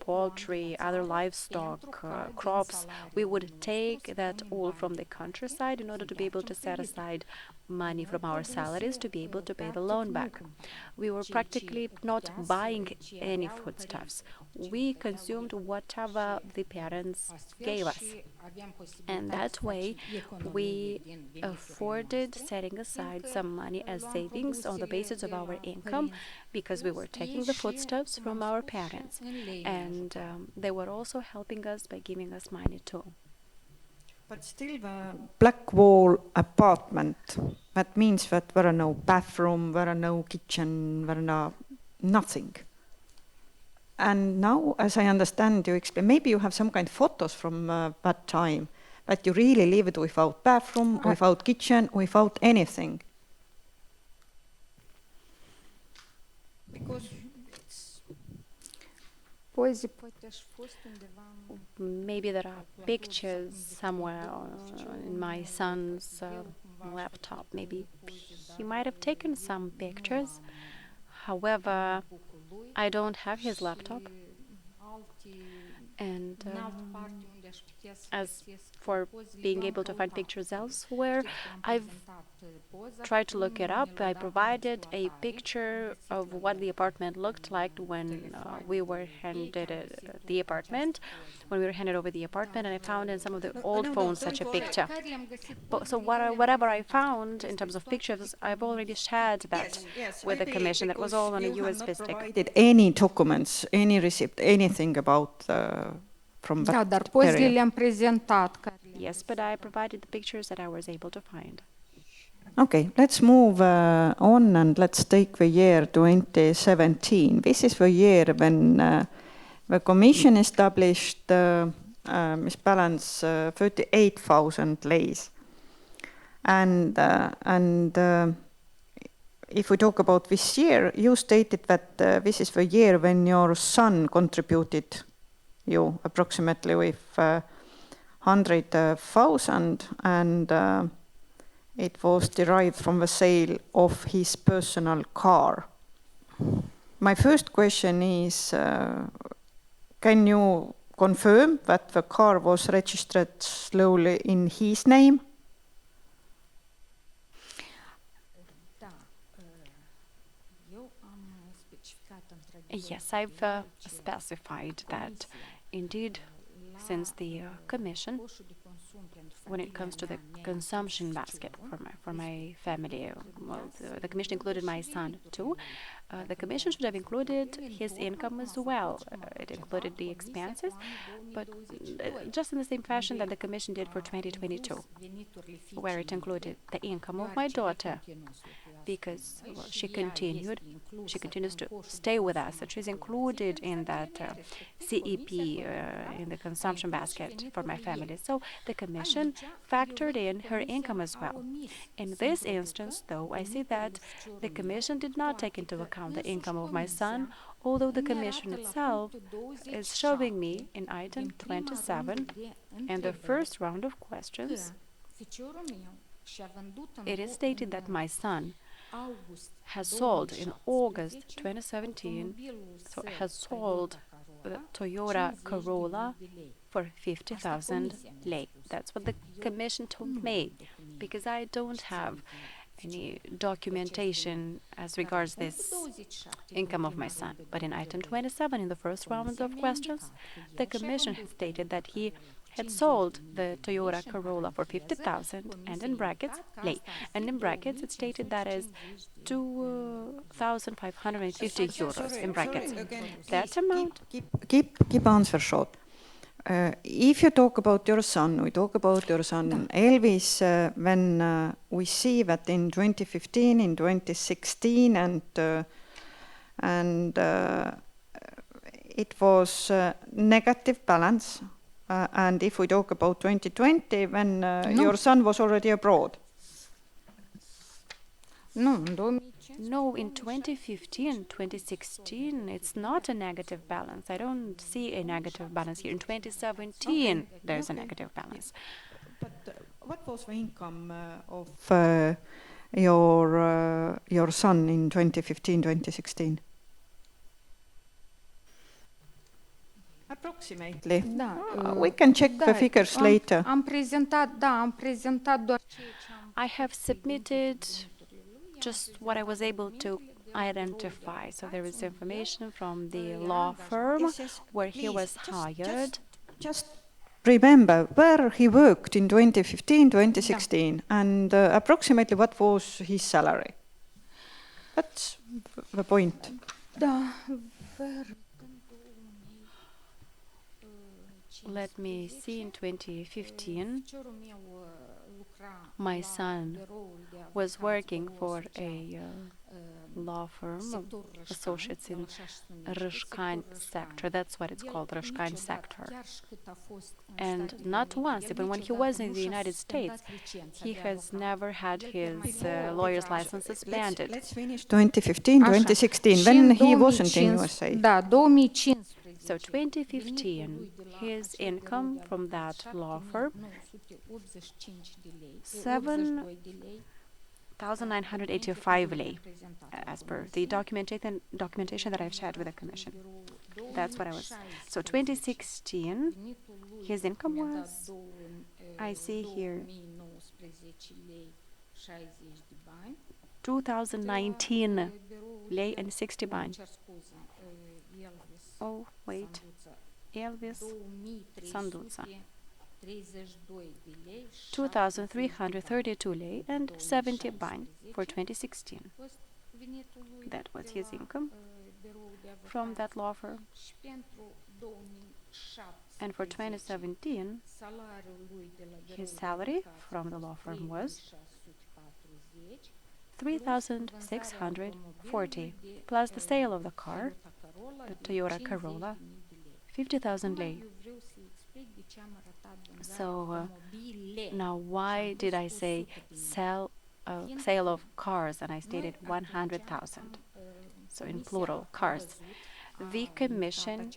poultry, other livestock, crops, we would take that all from the countryside in order to be able to set aside money from our salaries to be able to pay the loan back. We were practically not buying any foodstuffs. We consumed whatever the parents gave us. And that way, we afforded setting aside some money as savings on the basis of our income, because we were taking the foodstuffs from our parents. And they were also helping us by giving us money too. But still the black wall apartment, that means that there are no bathroom, there are no kitchen, there are nothing. And now, as I understand, you explain, maybe you have some kind of photos from that time, that you really lived without bathroom, without kitchen, without anything. Because maybe there are pictures somewhere in my son's laptop. Maybe he might have taken some pictures. However, I don't have his laptop. And as for being able to find pictures elsewhere, I've tried to look it up. I provided a picture of what the apartment looked like when we were handed the apartment, when we were handed over the apartment, and I found in some of the old phones such a picture. So whatever I found in terms of pictures, I've already shared that with the commission. That was all on a USB stick. Did any documents, any receipt, anything about from that period? Yes, but I provided the pictures that I was able to find. Okay, let's move on and let's take the year 2017. This is the year when the commission established Miss Balance 38,000 leis. And if we talk about this year, you stated that this is the year when your son contributed you approximately with 100,000, and it was derived from the sale of his personal car. My first question is, can you confirm that the car was registered slowly in his name? Yes, I've specified that indeed, since the Commission, when it comes to the consumption basket for my family, well, the Commission included my son too. The Commission should have included his income as well. It included the expenses, but just in the same fashion that the Commission did for 2022, where it included the income of my daughter, because well, she continues to stay with us, and she's included in that CEP, in the consumption basket for my family. So the Commission factored in her income as well. In this instance, though, I see that the Commission did not take into account the income of my son, although the Commission itself is showing me in item 27, in the first round of questions, it is stated that my son has sold in August 2017, so has sold the Toyota Corolla for 50,000 lei. That's what the Commission told me, because I don't have any documentation as regards this income of my son. But in item 27, in the first round of questions, the Commission has stated that he had sold the Toyota Corolla for 50,000 and in brackets, lei. And in brackets, it stated that as 2,550 euros in brackets. That amount. Keep answer short. If you talk about your son, Elvis, when we see that in 2015, in 2016, and it was negative balance. And if we talk about 2020, when your son was already abroad. No, in 2015, 2016, it's not a negative balance. I don't see a negative balance here. In 2017, there's a negative balance. But what was the income of your son in 2015, 2016? Approximately. We can check the figures later. I have submitted just what I was able to identify. So there is information from the law firm where he was hired. Just remember where he worked in 2015, 2016, and approximately what was his salary. That's the point. Let me see, in 2015, my son was working for a law firm of associates in Rishkine sector. That's what it's called, Rishkine sector. And not once, even when he was in the United States, he has never had his lawyer's license suspended. Let's finish 2015, 2016, when he wasn't in USA. So 2015, his income from that law firm, 7,985 lei, as per the documentation that I've shared with the Commission. That's what I was. So 2016, his income was, I see here, 2019 lei and 60 bani. Oh, wait. Elvis Sanduța. 2,332 lei and 70 bani for 2016. That was his income from that law firm. And for 2017, his salary from the law firm was 3,640, plus the sale of the car, the Toyota Corolla, 50,000 lei. So now why did I say sale of cars and I stated 100,000? So in plural, cars. The Commission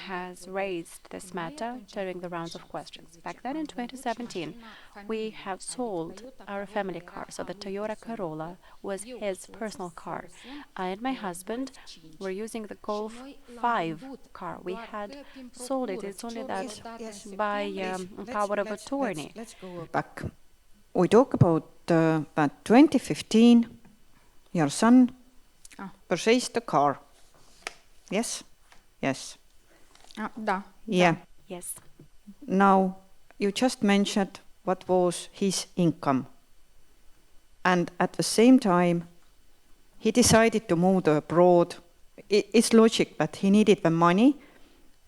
has raised this matter during the rounds of questions. Back then in 2017, we have sold our family car, so the Toyota Corolla was his personal car. I and my husband were using the Golf 5 car. We had sold it. It's only that by power of attorney. Let's go back. We talk about 2015, your son purchased a car. Yes? Yes. Da. Yeah. Yes. Now, you just mentioned what was his income. And at the same time, he decided to move abroad. It's logic, but he needed the money.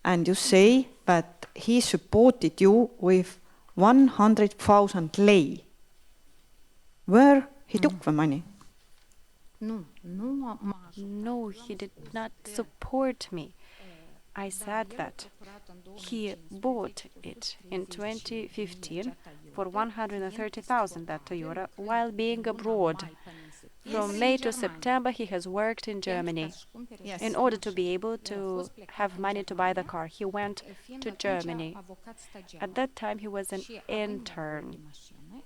And you say that he supported you with 100,000 lei. Where he took the money? No, he did not support me. I said that he bought it in 2015 for 130,000, that Toyota, while being abroad. From May to September, he has worked in Germany. In order to be able to have money to buy the car, he went to Germany. At that time, he was an intern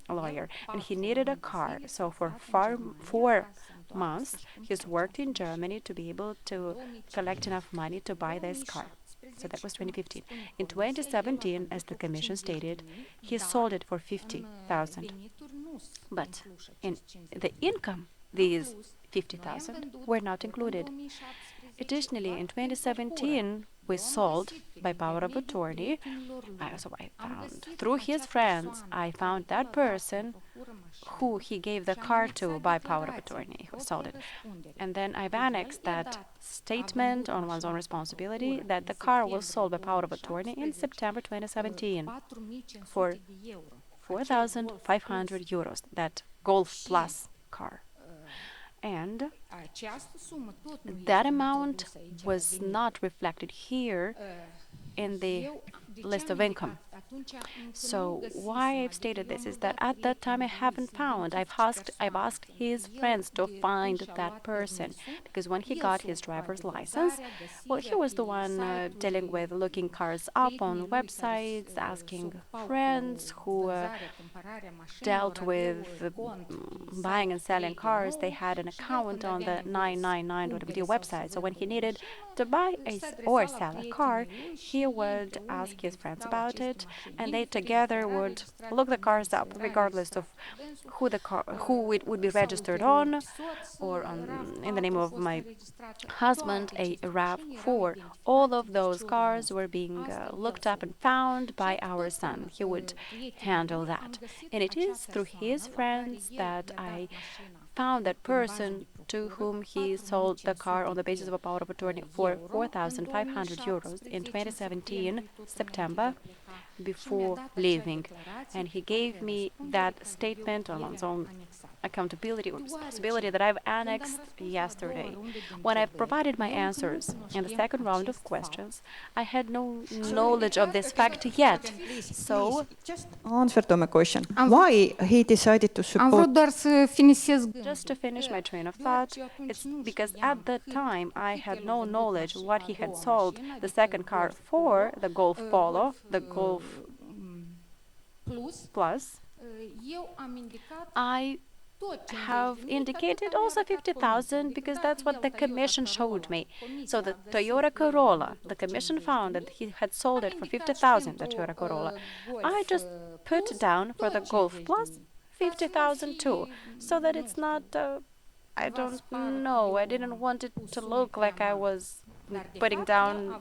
lawyer, and he needed a car. So for 4 months, he's worked in Germany to be able to collect enough money to buy this car. So that was 2015. In 2017, as the Commission stated, he sold it for 50,000. But in the income, these 50,000 were not included. Additionally, in 2017, we sold by power of attorney. So I found, through his friends, I found that person who he gave the car to by power of attorney, who sold it. And then I've annexed that statement on one's own responsibility that the car was sold by power of attorney in September 2017 for 4,500 euros, that Golf Plus car. And that amount was not reflected here in the list of income. So why I've stated this is that at that time I haven't found. I've asked his friends to find that person, because when he got his driver's license, well, he was the one dealing with looking cars up on websites, asking friends who dealt with buying and selling cars. They had an account on the 999.md website. So when he needed to buy or sell a car, he would ask his friends about it, and they together would look the cars up, regardless of who it would be registered on, or in the name of my husband, a RAV4. All of those cars were being looked up and found by our son. He would handle that, and it is through his friends that I found that person to whom he sold the car on the basis of a power of attorney for 4,500 euros in 2017, September, before leaving. And he gave me that statement on one's own accountability or responsibility that I've annexed yesterday. When I've provided my answers in the second round of questions, I had no knowledge of this fact yet. So just answer to my question. Why he decided to Am support? vrut doar să finisez gândul. just to finish my train of thought, it's because at that time I had no knowledge what he had sold the second car for, the Golf Polo, the Golf Plus. Eu am indicat I have indicated also 50,000 because that's what the Commission showed me. So the Toyota Corolla, the Commission found that he had sold it for 50,000, the Toyota Corolla. I just put down for the Golf Plus 50,000 too, so that it's not, I don't know, I didn't want it to look like I was putting down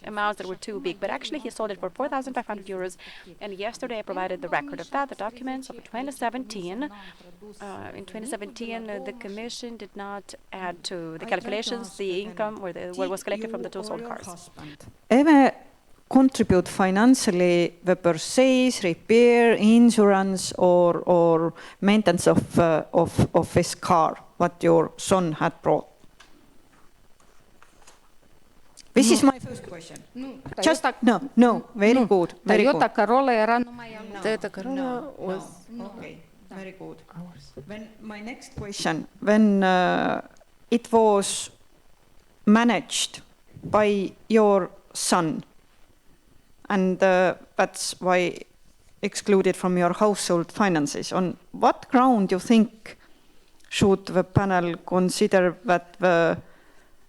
amounts that were too big, but actually he sold it for 4,500 euros, and yesterday I provided the record of that, the documents of 2017. In 2017, the Commission did not add to the calculations the income or what was collected from the two sold cars. Ever contribute financially the purchase, repair, insurance, or maintenance of this car, what your son had brought? This is my first question. Just no. Very good. Very Toyota good. Corolla era numai al lui. Toyota Corolla was Okay. Very good. When my next question, when it was managed by your son, and that's why excluded from your household finances. On what ground you think should the panel consider that the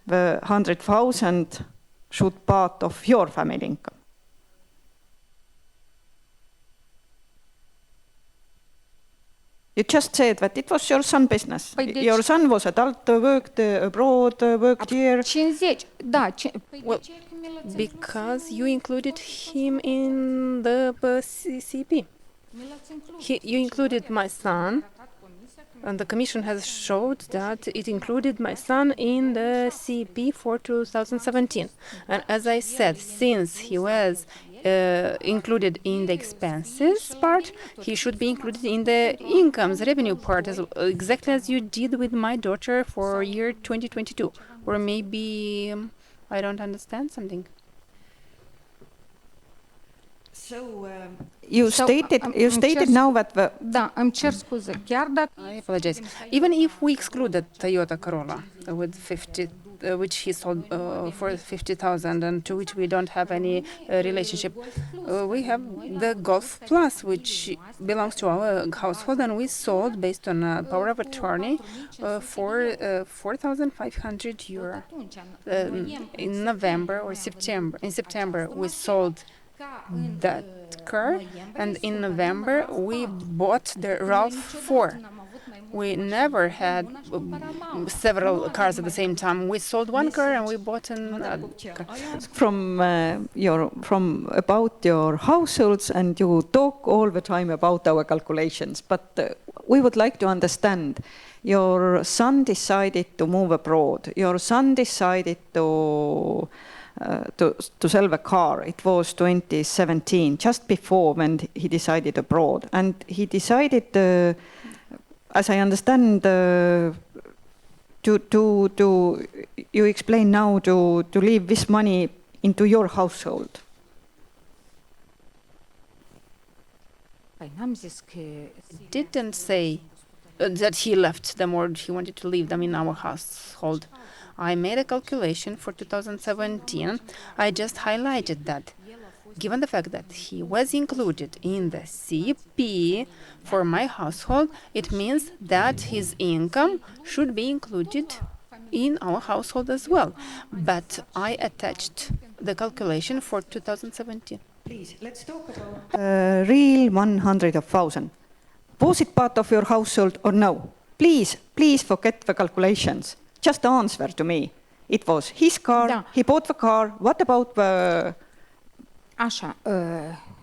100,000 should part of your family income? You just said that it was your son's business. Your son was adult, worked abroad, worked here. 50, da. Well, because you included him in the CCP. You included my son, and the commission has showed that it included my son in the CP for 2017. And as I said, since he was included in the expenses part, he should be included in the incomes, revenue part, exactly as you did with my daughter for year 2022. Or maybe I don't understand something. So you stated now that the... Da, îmi cer scuze. Chiar dacă... I apologize. Even if we exclude the Toyota Corolla with 50, which he sold for 50,000 and to which we don't have any relationship, we have the Golf Plus, which belongs to our household, and we sold based on a power of attorney for 4,500 euro. In November or September. In September, we sold that car, and in November we bought the RAV4. We never had several cars at the same time. We sold one car and we bought another car. From about your households, and you talk all the time about our calculations, but we would like to understand. Your son decided to move abroad. Your son decided to sell the car. It was 2017, just before when he decided abroad. And he decided, as I understand, you explain now to leave this money into your household. Didn't say that he left them or he wanted to leave them in our household. I made a calculation for 2017. I just highlighted that. Given the fact that he was included in the CP for my household, it means that his income should be included in our household as well. But I attached the calculation for 2017. Please, let's talk about real 100,000. Was it part of your household or no? Please forget the calculations. Just answer to me. It was his car, Da. he bought the car. What about the... Așa,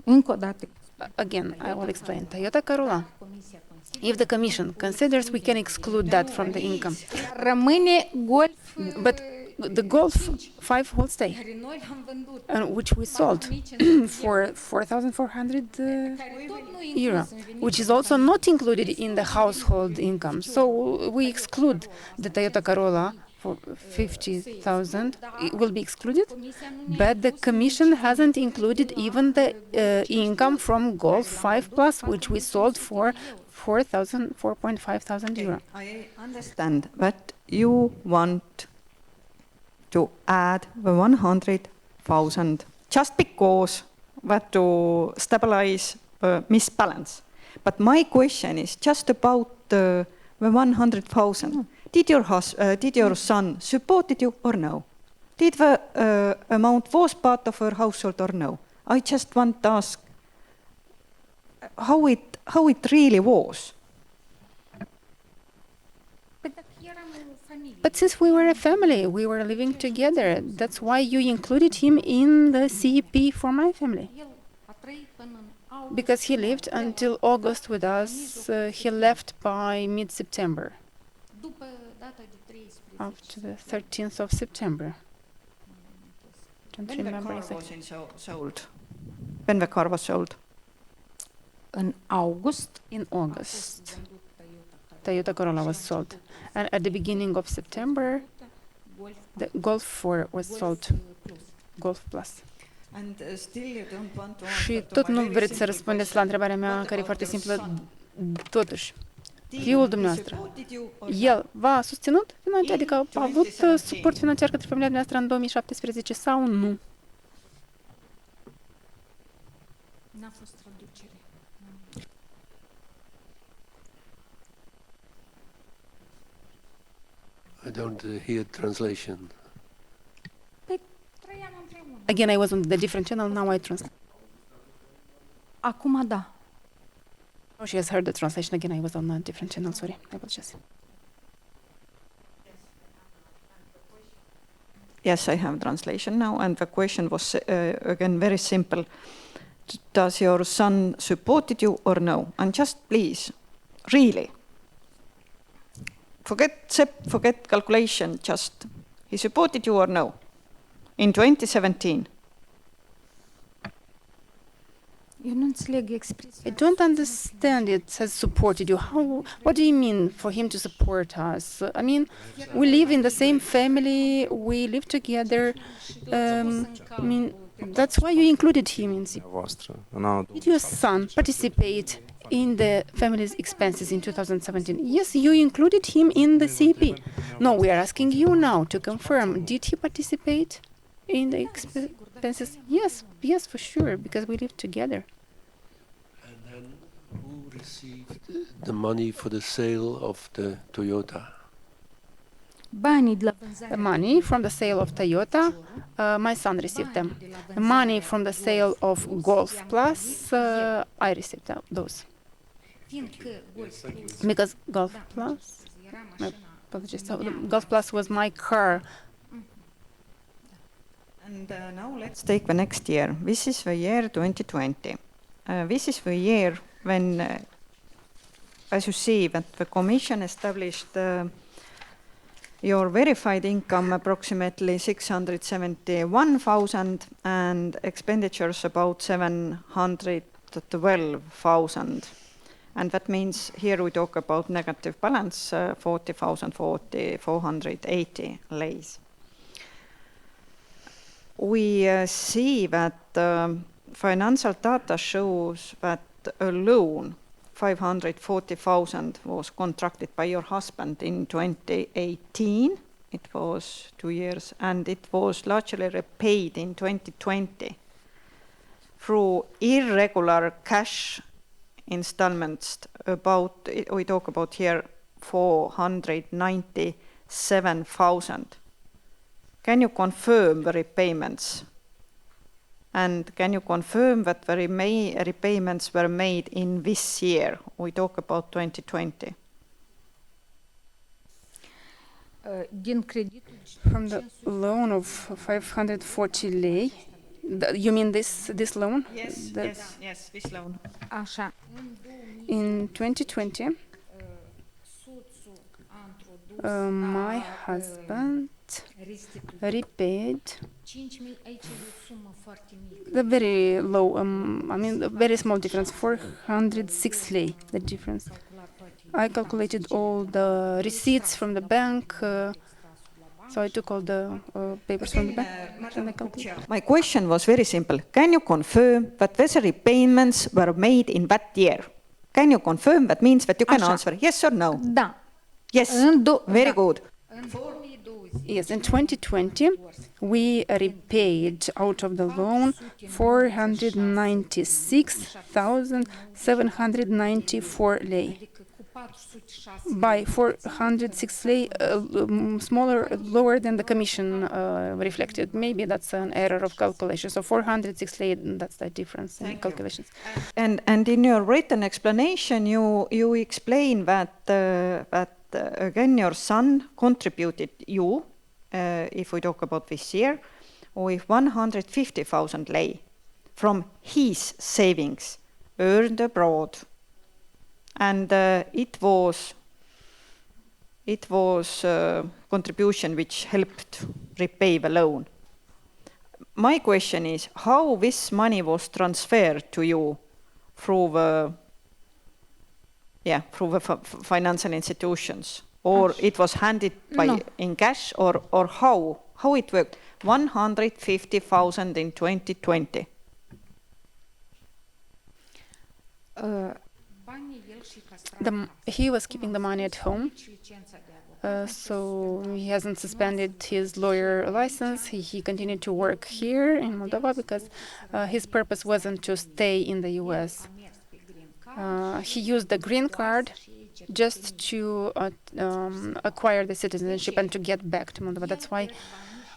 încă o dată. Again, I will explain. Toyota Corolla. If the commission considers we can exclude that from the income. Rămâne Golf. But the Golf 5 will stay, Care noi l-am vândut. and which we sold for 4,400 euro, which is also not included in the household income. So we exclude the Toyota Corolla for 50,000. It will be excluded, but the commission hasn't included even the income from Golf 5 Plus, which we sold for 4,500 euro. I understand that you want to add the 100,000 just because that to stabilize the misbalance. But my question is just about the 100,000. Did your son supported you or no? Did the amount was part of her household or no? I just want to ask how it really was. But since we were a family, we were living together. That's why you included him in the CEP for my family. Because he lived until August with us. He left by mid-September, after the 13th of September. Don't remember exactly. When the car was sold? În august. In August, Toyota Corolla was sold. And at the beginning of September, the Golf 4 was sold. Golf Plus. Și tot nu vreți să răspundeți la întrebarea mea, care e foarte simplă. Totuși, fiul dumneavoastră, el v-a susținut financiar, adică a avut suport financiar către familia dumneavoastră în 2017 sau nu? N-a fost traducere. I don't hear translation. Păi, trăiam împreună. Again, I was on the different channel, now I translate. Acum da. Oh, she has heard the translation again, I was on a different channel, sorry, I apologize. Yes, I have translation now, and the question was again very simple. Does your son supported you or no? And just please, really, forget calculation, just he supported you or no in 2017. Eu nu înțeleg expresia. I don't understand it has supported you. What do you mean for him to support us? I mean, we live in the same family, we live together. I mean, that's why you included him in CP. Did your son participate in the family's expenses in 2017? Yes, you included him in the CP. No, we are asking you now to confirm. Did he participate in the expenses? Yes, for sure, because we live together. And then who received the money for the sale of the Toyota? Banii de la The vânzare. money from the sale of Toyota, my son received them. The money from the sale of Golf Plus, I received those. Fiindcă Golf Plus Because Golf Plus, era my mașina. apologies, so the Golf Plus was my car. And now let's take the next year. This is the year 2020. This is the year when, as you see, that the Commission established your verified income approximately 671,000 and expenditures about 712,000. And that means here we talk about negative balance, 40,480 leis. We see that financial data shows that a loan 540,000 was contracted by your husband in 2018. It was 2 years, and it was largely repaid in 2020 through irregular cash installments. We talk about here 497,000. Can you confirm the repayments? And can you confirm that the repayments were made in this year? We talk about 2020. Din creditul From the loan of 540 lei, you mean this loan? Yes, this loan. Așa. In 2020, Soțul a introdus my husband repaid 5.000, aici e o sumă foarte mică. the very low, I mean, the very small difference, 406 lei, the difference. I calculated all the receipts from the bank, so I took all the papers from the bank. And I calculated. My question was very simple. Can you confirm that these repayments were made in that year? Can you confirm? That means that you can Așa. answer yes or no. Da. Yes, very good. În 2020. Yes, in 2020, we repaid out of the loan 496,794 lei. Adică cu 406 By 406 lei, lower than the commission reflected. Maybe that's an error of calculation. So 406 lei, that's the difference in calculations. And in your written explanation, you explain that again your son contributed you, if we talk about this year, with 150,000 lei from his savings earned abroad, and it was contribution which helped repay the loan. My question is how this money was transferred to you through the financial institutions, or it was handed by in cash, or how it worked? 150,000 in 2020. Banii el și he was keeping the money at home. So he hasn't suspended his lawyer license. He continued to work here in Moldova because his purpose wasn't to stay in the US. He used the green card just to acquire the citizenship and to get back to Moldova. That's why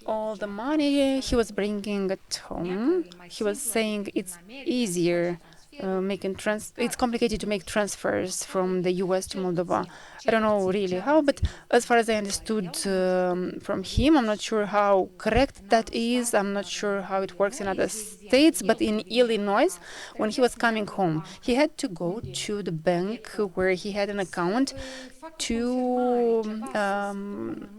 all the money he was bringing at home, he was saying it's easier it's complicated to make transfers from the US to Moldova. I don't know really how, but as far as I understood from him, I'm not sure how correct that is. I'm not sure how it works in other states, but in Illinois, when he was coming home, he had to go to the bank where he had an account to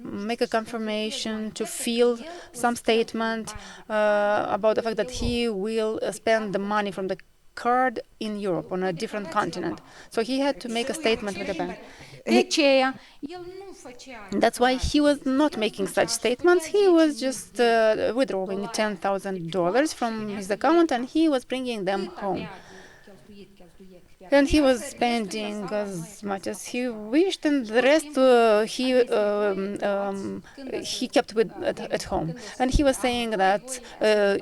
make a confirmation, to fill some statement about the fact that he will spend the money from the card in Europe on a different continent. So he had to make a statement with the bank. That's why he was not making such statements. He was just withdrawing $10,000 from his account and he was bringing them home. And he was spending as much as he wished, and the rest he kept at home. And he was saying that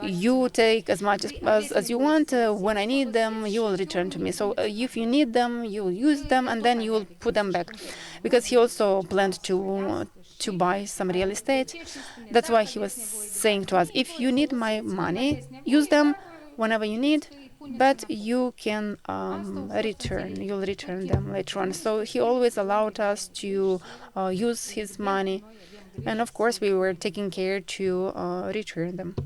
you take as much as you want. When I need them, you will return to me. So if you need them, you will use them, and then you will put them back. Because he also planned to buy some real estate. That's why he was saying to us, if you need my money, use them whenever you need. But you can you'll return them later on. So he always allowed us to use his money. And of course, we were taking care to return them.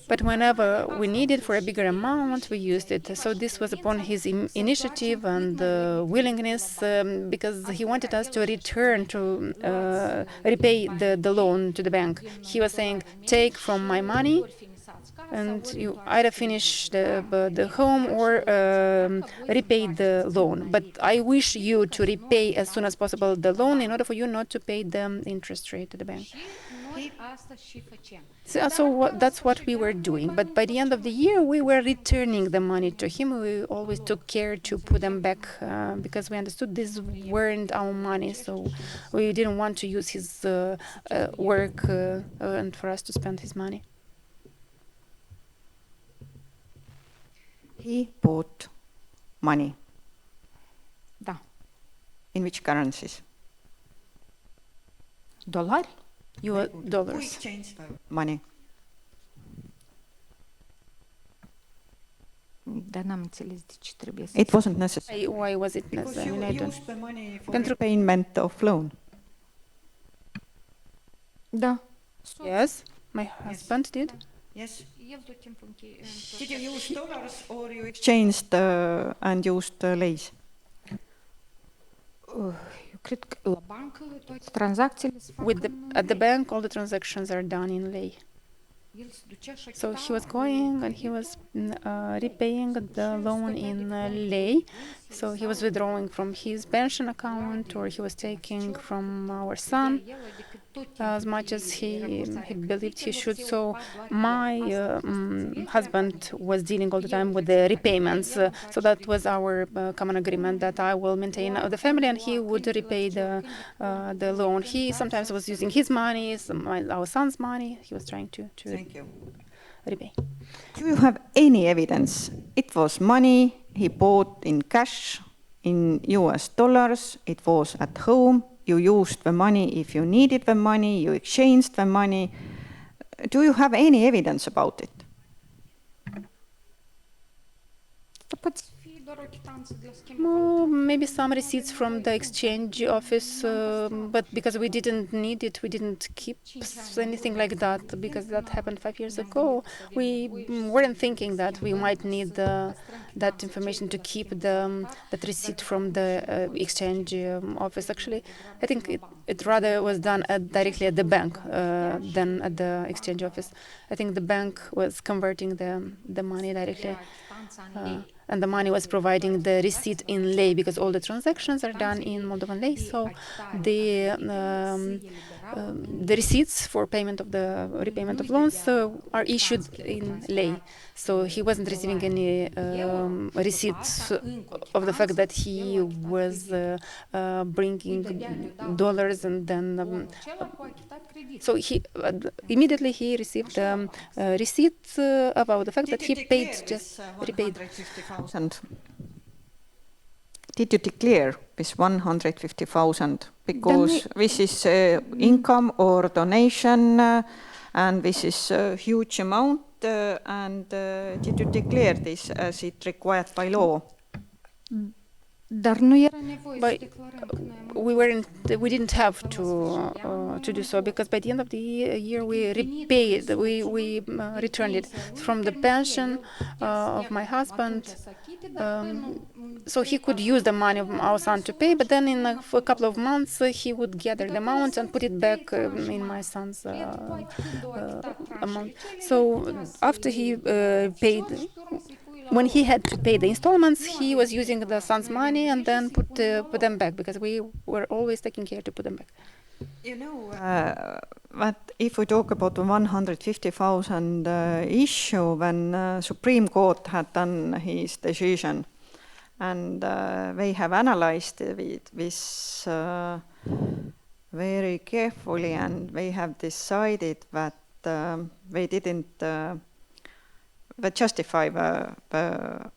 But whenever we needed for a bigger amount, we used it. So this was upon his initiative and willingness, because he wanted us to return to repay the loan to the bank. He was saying, take from my money, and you either finish the home or repay the loan. But I wish you to repay as soon as possible the loan in order for you not to pay the interest rate to the bank. So that's what we were doing. But by the end of the year, we were returning the money to him. We always took care to put them back because we understood these weren't our money. So we didn't want to use his work and for us to spend his money. He bought money. Da. In which currencies? Dolari? Your Who dollars. exchanged the money? Dar n-am înțeles de ce trebuie să... It wasn't necessary. Why was it Because necessary? you I don't. used the money for repayment of loan. Da. Yes, my husband did. Yes. El tot timpul Did you use dollars or you exchanged and used leis? Eu cred că la bancă toate tranzacțiile se fac At the bank, all the transactions are done in lei. El se ducea și So he was going and he was repaying the loan in lei. So he was withdrawing from his pension account, or he was taking from our son as much as he believed he should. So my husband was dealing all the time with the repayments. So that was our common agreement, that I will maintain the family and he would repay the loan. He sometimes was using his money, our son's money. He was trying to Thank you. repay. Do you have any evidence? It was money he bought in cash in US dollars. It was at home. You used the money if you needed the money. You exchanged the money. Do you have any evidence about it? Asta poate fi doar o chitanță de la schimb. Maybe some receipts from the exchange office, but because we didn't need it, we didn't keep anything like that, because that happened 5 years ago. We weren't thinking that we might need that information to keep that receipt from the exchange office. Actually, I think it rather was done directly at the bank than at the exchange office. I think the bank was converting the money directly. And the money was providing the receipt in lei, because all the transactions are done in Moldovan lei. So the the receipts for payment of the repayment of loans are issued in lei. So he wasn't receiving any receipts of the fact that he was bringing dollars, and then so he immediately he received receipts about the fact that he paid just repaid. 150,000. Did you declare this 150,000? Because this is income or donation, and this is a huge amount. And did you declare this as it required by law? Dar nu era nevoie să But declarăm că noi am we didn't have to do so, because by the end of the year we repaid, we returned it from the pension of my husband. So he could use the money of our son to pay, but then in a couple of months he would gather the amount and put it back in my son's amount. So after he paid, when he had to pay the installments, he was using the son's money and then put them back, because we were always taking care to put them back. You know, but if we talk about the 150,000 issue, when Supreme Court had done his decision, and they have analyzed this very carefully, and they have decided that they didn't justify the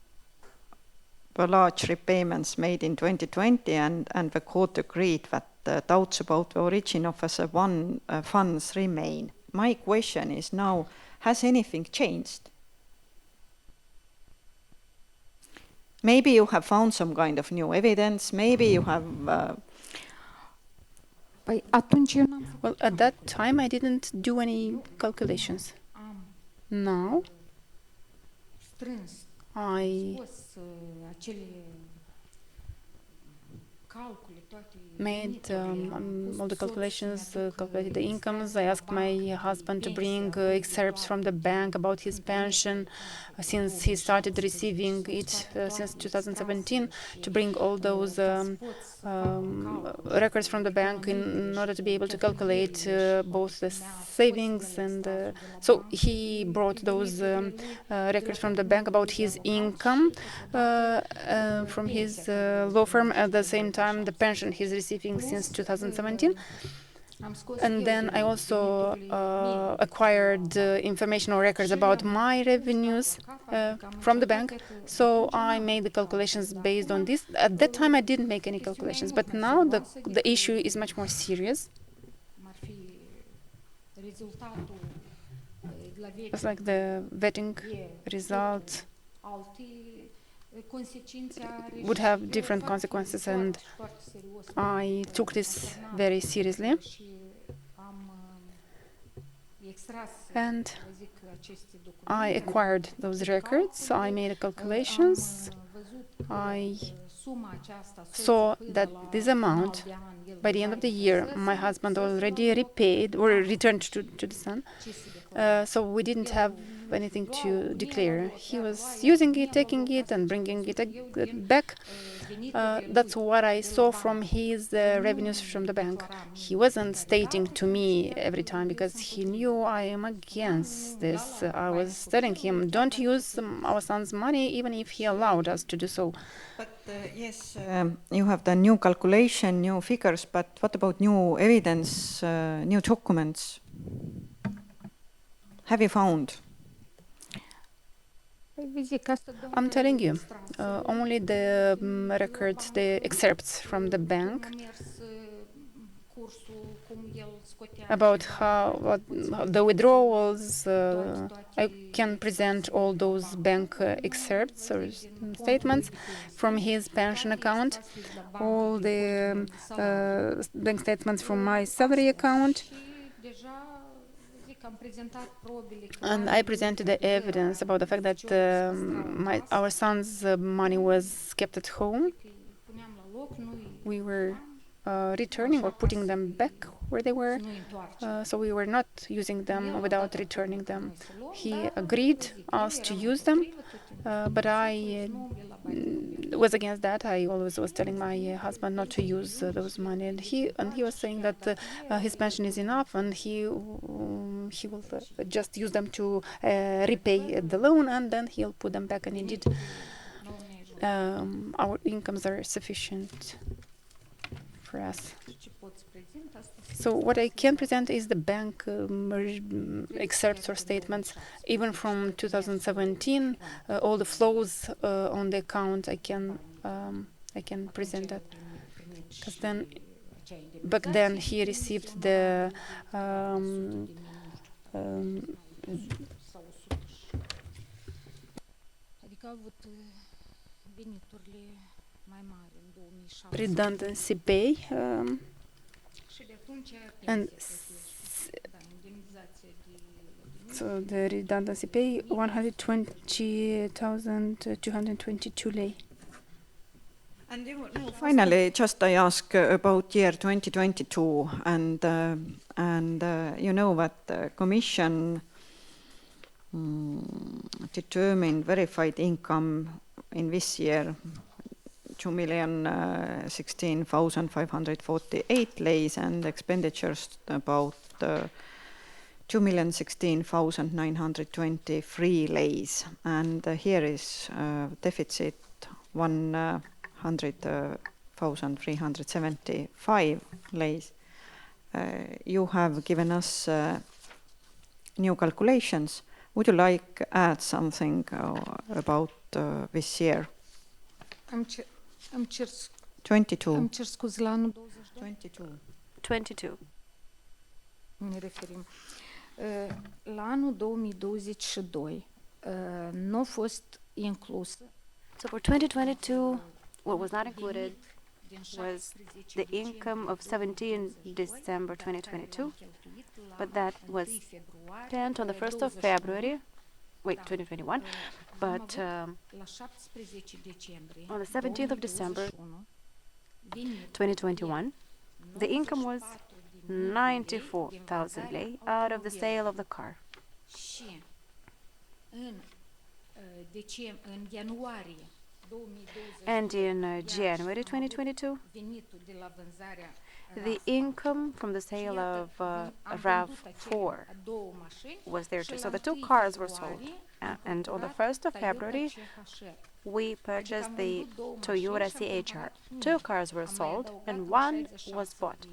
large repayments made in 2020, and the court agreed that doubts about the origin of the funds remain. My question is now, has anything changed? Maybe you have found some kind of new evidence, maybe you have... Păi atunci eu n-am făcut. Well, at that time I didn't do any calculations. Am Now strâns, I scos acele calcule, toate made veniturile, am pus all the soțul calculations, să-mi aducă calculated the incomes. I extracții asked de my bancă, husband to bring pensia, excerpts from the bank about his pension, since he started receiving it since 2017, to bring all those records from the bank in order to be able to calculate both the savings and so he brought those records from the bank about his income from his law firm, at the same time the pension he's receiving since 2017. And then I also acquired information or records about my revenues from the bank. So I made the calculations based on this. At that time, I didn't make any calculations, but now the issue is much more serious. It's like the vetting result would have different consequences, and I took this very seriously. And I acquired those records, I made calculations, I saw that this amount, by the end of the year, my husband already repaid or returned to the son. So we didn't have anything to declare. He was using it, taking it, and bringing it back. That's what I saw from his revenues from the bank. He wasn't stating to me every time, because he knew I am against this. I was telling him, don't use our son's money, even if he allowed us to do so. But yes, you have done new calculation, new figures, but what about new evidence, new documents? Have you found? I'm telling you, only the records, the excerpts from the bank about how the withdrawals. I can present all those bank excerpts or statements from his pension account, all the bank statements from my salary account. And I presented the evidence about the fact that our son's money was kept at home. We were returning or putting them back where they were, so we were not using them without returning them. He agreed us to use them, but I was against that. I always was telling my husband not to use those money, and he was saying that his pension is enough, and he will just use them to repay the loan, and then he'll put them back. And indeed, our incomes are sufficient for us. So what I can present is the bank excerpts or statements, even from 2017, all the flows on the account. I can present that, because then back then he received the Adică a avut veniturile mai mari în 2007. redundancy pay, Și de atunci and indemnizația de so the redundancy pay 120,222 lei. And finally, just I ask about year 2022, and you know what the Commission determined verified income in this year 2,016,548 leis, and expenditures about 2,016,923 leis, and here is deficit 100,375 leis. You have given us new calculations. Would you like add something about this year? Îmi cer 22. scuze la anul 22. 22. 22. Ne referim. La anul 2022 nu a fost inclusă So for 2022, what was not included was the income of 17 December 2022, but that was spent on the 1st of February, 2021, but on the 17th of December 2021, the income was 94,000 lei out of the sale of the car. Și în ianuarie 2022, And in January 2022, venitul de la vânzarea the income from the sale of RAV4 was there too. So the two cars were sold. And on the 1st of February, we purchased the Toyota CHR. Two cars were sold and one was bought.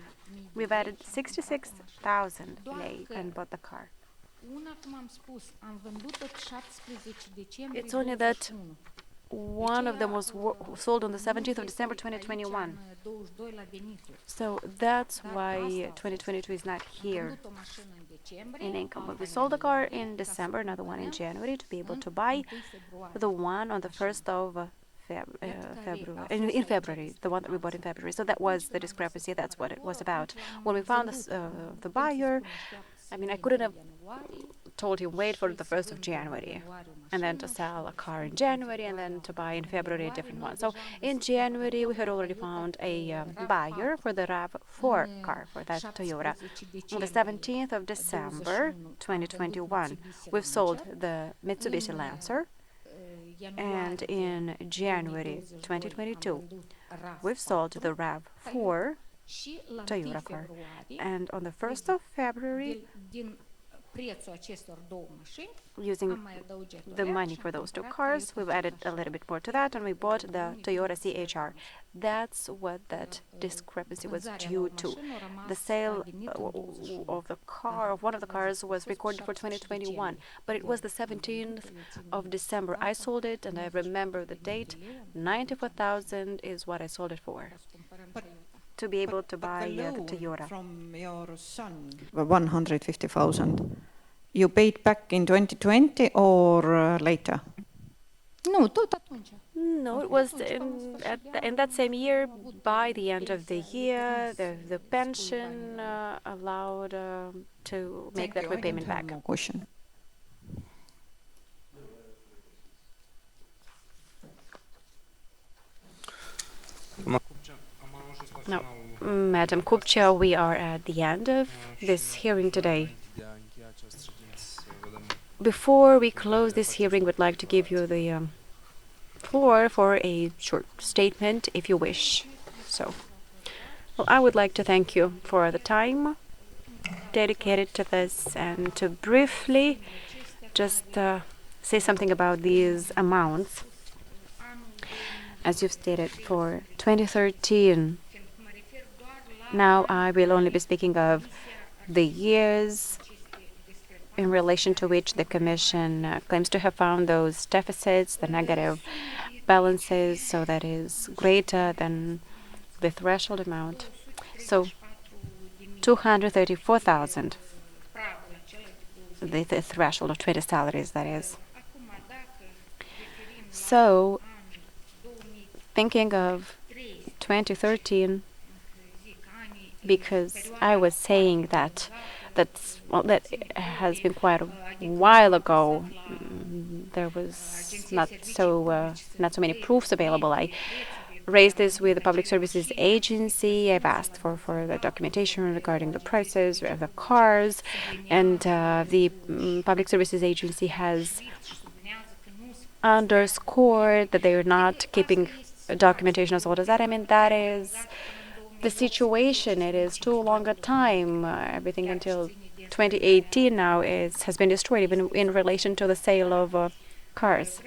We've added 66,000 lei and bought the car. It's only that one of them was sold on the 17th of December 2021. So that's why 2022 is not here in income. But we sold the car in December, another one in January, to be able to buy the one on the 1st of February, in February, the one that we bought in February. So that was the discrepancy. That's what it was about. When we found the buyer, I mean, I couldn't have told him wait for the 1st of January and then to sell a car in January and then to buy in February a different one. So in January we had already found a buyer for the RAV4 car, for that Toyota. On the 17th of December 2021 we've sold the Mitsubishi Lancer, and in January 2022 we've sold the RAV4 Toyota car, and on the 1st of February, using the money for those two cars, we've added a little bit more to that, and we bought the Toyota CHR. That's what that discrepancy was due to. The sale of the car, of one of the cars, was recorded for 2021, but it was the 17th of December. I sold it, and I remember the date. 94,000 is what I sold it for, to be able to buy the Toyota. From your son, 150,000, you paid back in 2020 or later? Nu, tot atunci. No, it was in that same year. By the end of the year, the pension allowed to make that repayment back. Question. Now, Madam Cupcea, we are at the end of this hearing today. Before we close this hearing, we'd like to give you the floor for a short statement if you wish. So, well, I would like to thank you for the time dedicated to this and to briefly just say something about these amounts. As you've stated, for 2013, now I will only be speaking of the years in relation to which the Commission claims to have found those deficits, the negative balances, so that is greater than the threshold amount. So 234,000, the threshold of 20 salaries, that is. So thinking of 2013, because I was saying that that has been quite a while ago. There was not so many proofs available. I raised this with the Public Services Agency. I've asked for the documentation regarding the prices of the cars, and the Public Services Agency has underscored that they are not keeping documentation as old as that. I mean, that is the situation. It is too long a time. Everything until 2018 now has been destroyed, even in relation to the sale of cars.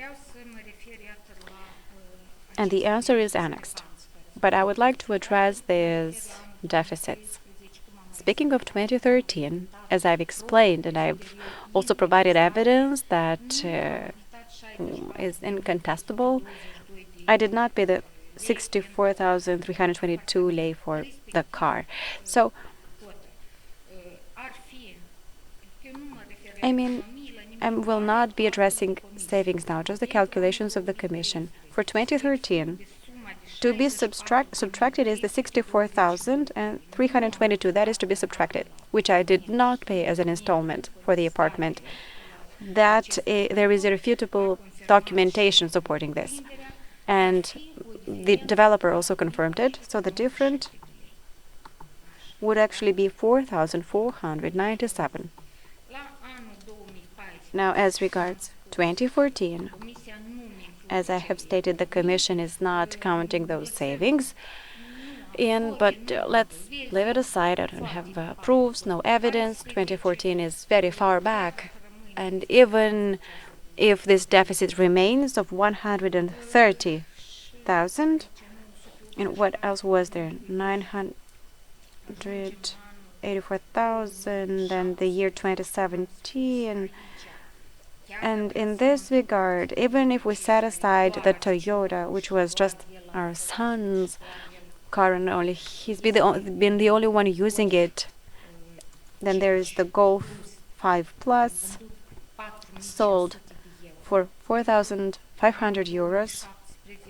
And the answer is annexed. But I would like to address these deficits. Speaking of 2013, as I've explained, and I've also provided evidence that is incontestable, I did not pay the 64,322 lei for the car. So, I mean, I will not be addressing savings now, just the calculations of the Commission. For 2013, to be subtracted is the 64,322. That is to be subtracted, which I did not pay as an installment for the apartment. That there is irrefutable documentation supporting this. And the developer also confirmed it. So the difference would actually be 4,497. Now, as regards 2014, as I have stated, the Commission is not counting those savings in, but let's leave it aside. I don't have proofs, no evidence. 2014 is very far back. And even if this deficit remains of 130,000, and what else was there? 984,000, and the year 2017. And in this regard, even if we set aside the Toyota, which was just our son's car, and only he's been the only one using it, then there is the Golf 5 Plus, sold for 4,500 euros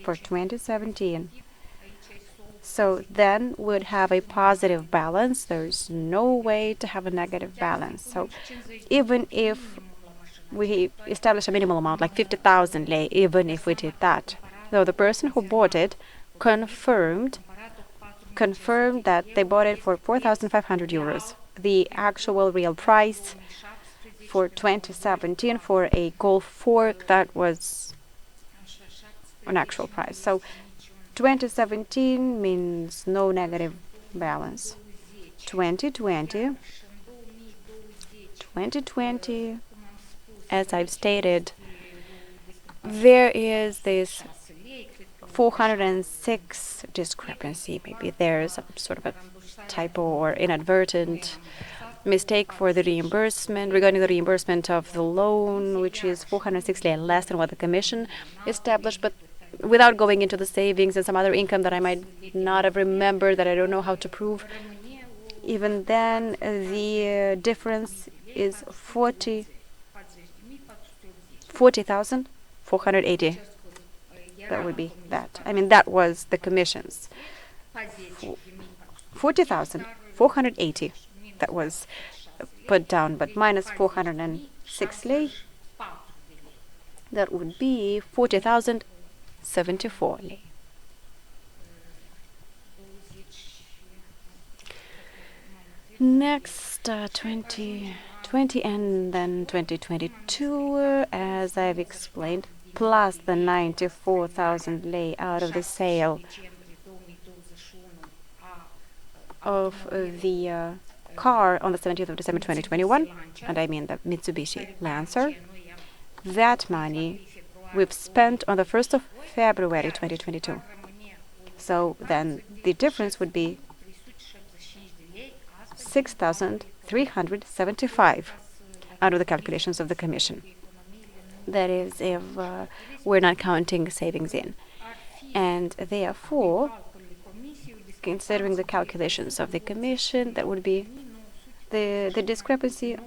for 2017. So then we'd have a positive balance. There's no way to have a negative balance. So even if we establish a minimal amount, like 50,000 lei, even if we did that, though the person who bought it confirmed that they bought it for 4,500 euros. The actual real price for 2017 for a Golf 4, that was an actual price. So 2017 means no negative balance. 2020, as I've stated, there is this 406 discrepancy. Maybe there's some sort of a typo or inadvertent mistake for the reimbursement, regarding the reimbursement of the loan, which is 460 less than what the Commission established, but without going into the savings and some other income that I might not have remembered, that I don't know how to prove. Even then, the difference is 40,480. That would be that. I mean, that was the Commission's. 40,480. That was put down, but minus 406 lei, that would be 40,074 lei. Next, 2020 and then 2022, as I've explained, plus the 94,000 lei out of the sale of the car on the 17th of December 2021, and I mean the Mitsubishi Lancer, that money we've spent on the 1st of February 2022. So then the difference would be 6,375 under the calculations of the Commission. That is, if we're not counting savings in. And therefore, considering the calculations of the Commission, that would be the discrepancy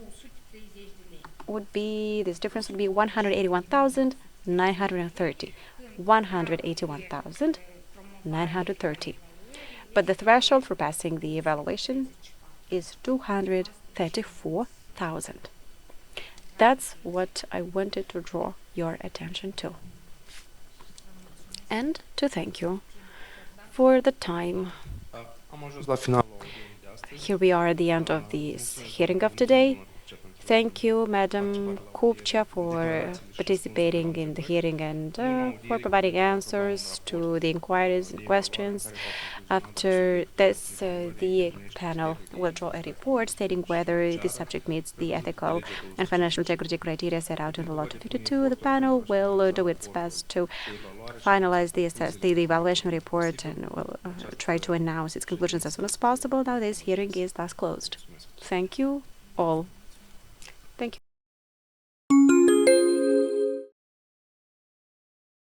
would be, this difference would be 181,930. 181,930. But the threshold for passing the evaluation is 234,000. That's what I wanted to draw your attention to. And to thank you for the time. Here we are at the end of this hearing of today. Thank you, Madam Cupcea, for participating in the hearing and for providing answers to the inquiries and questions. After this, the panel will draw a report stating whether the subject meets the ethical and financial integrity criteria set out in the Law 252. The panel will do its best to finalize the evaluation report and will try to announce its conclusions as soon as possible. Now this hearing is thus closed. Thank you all.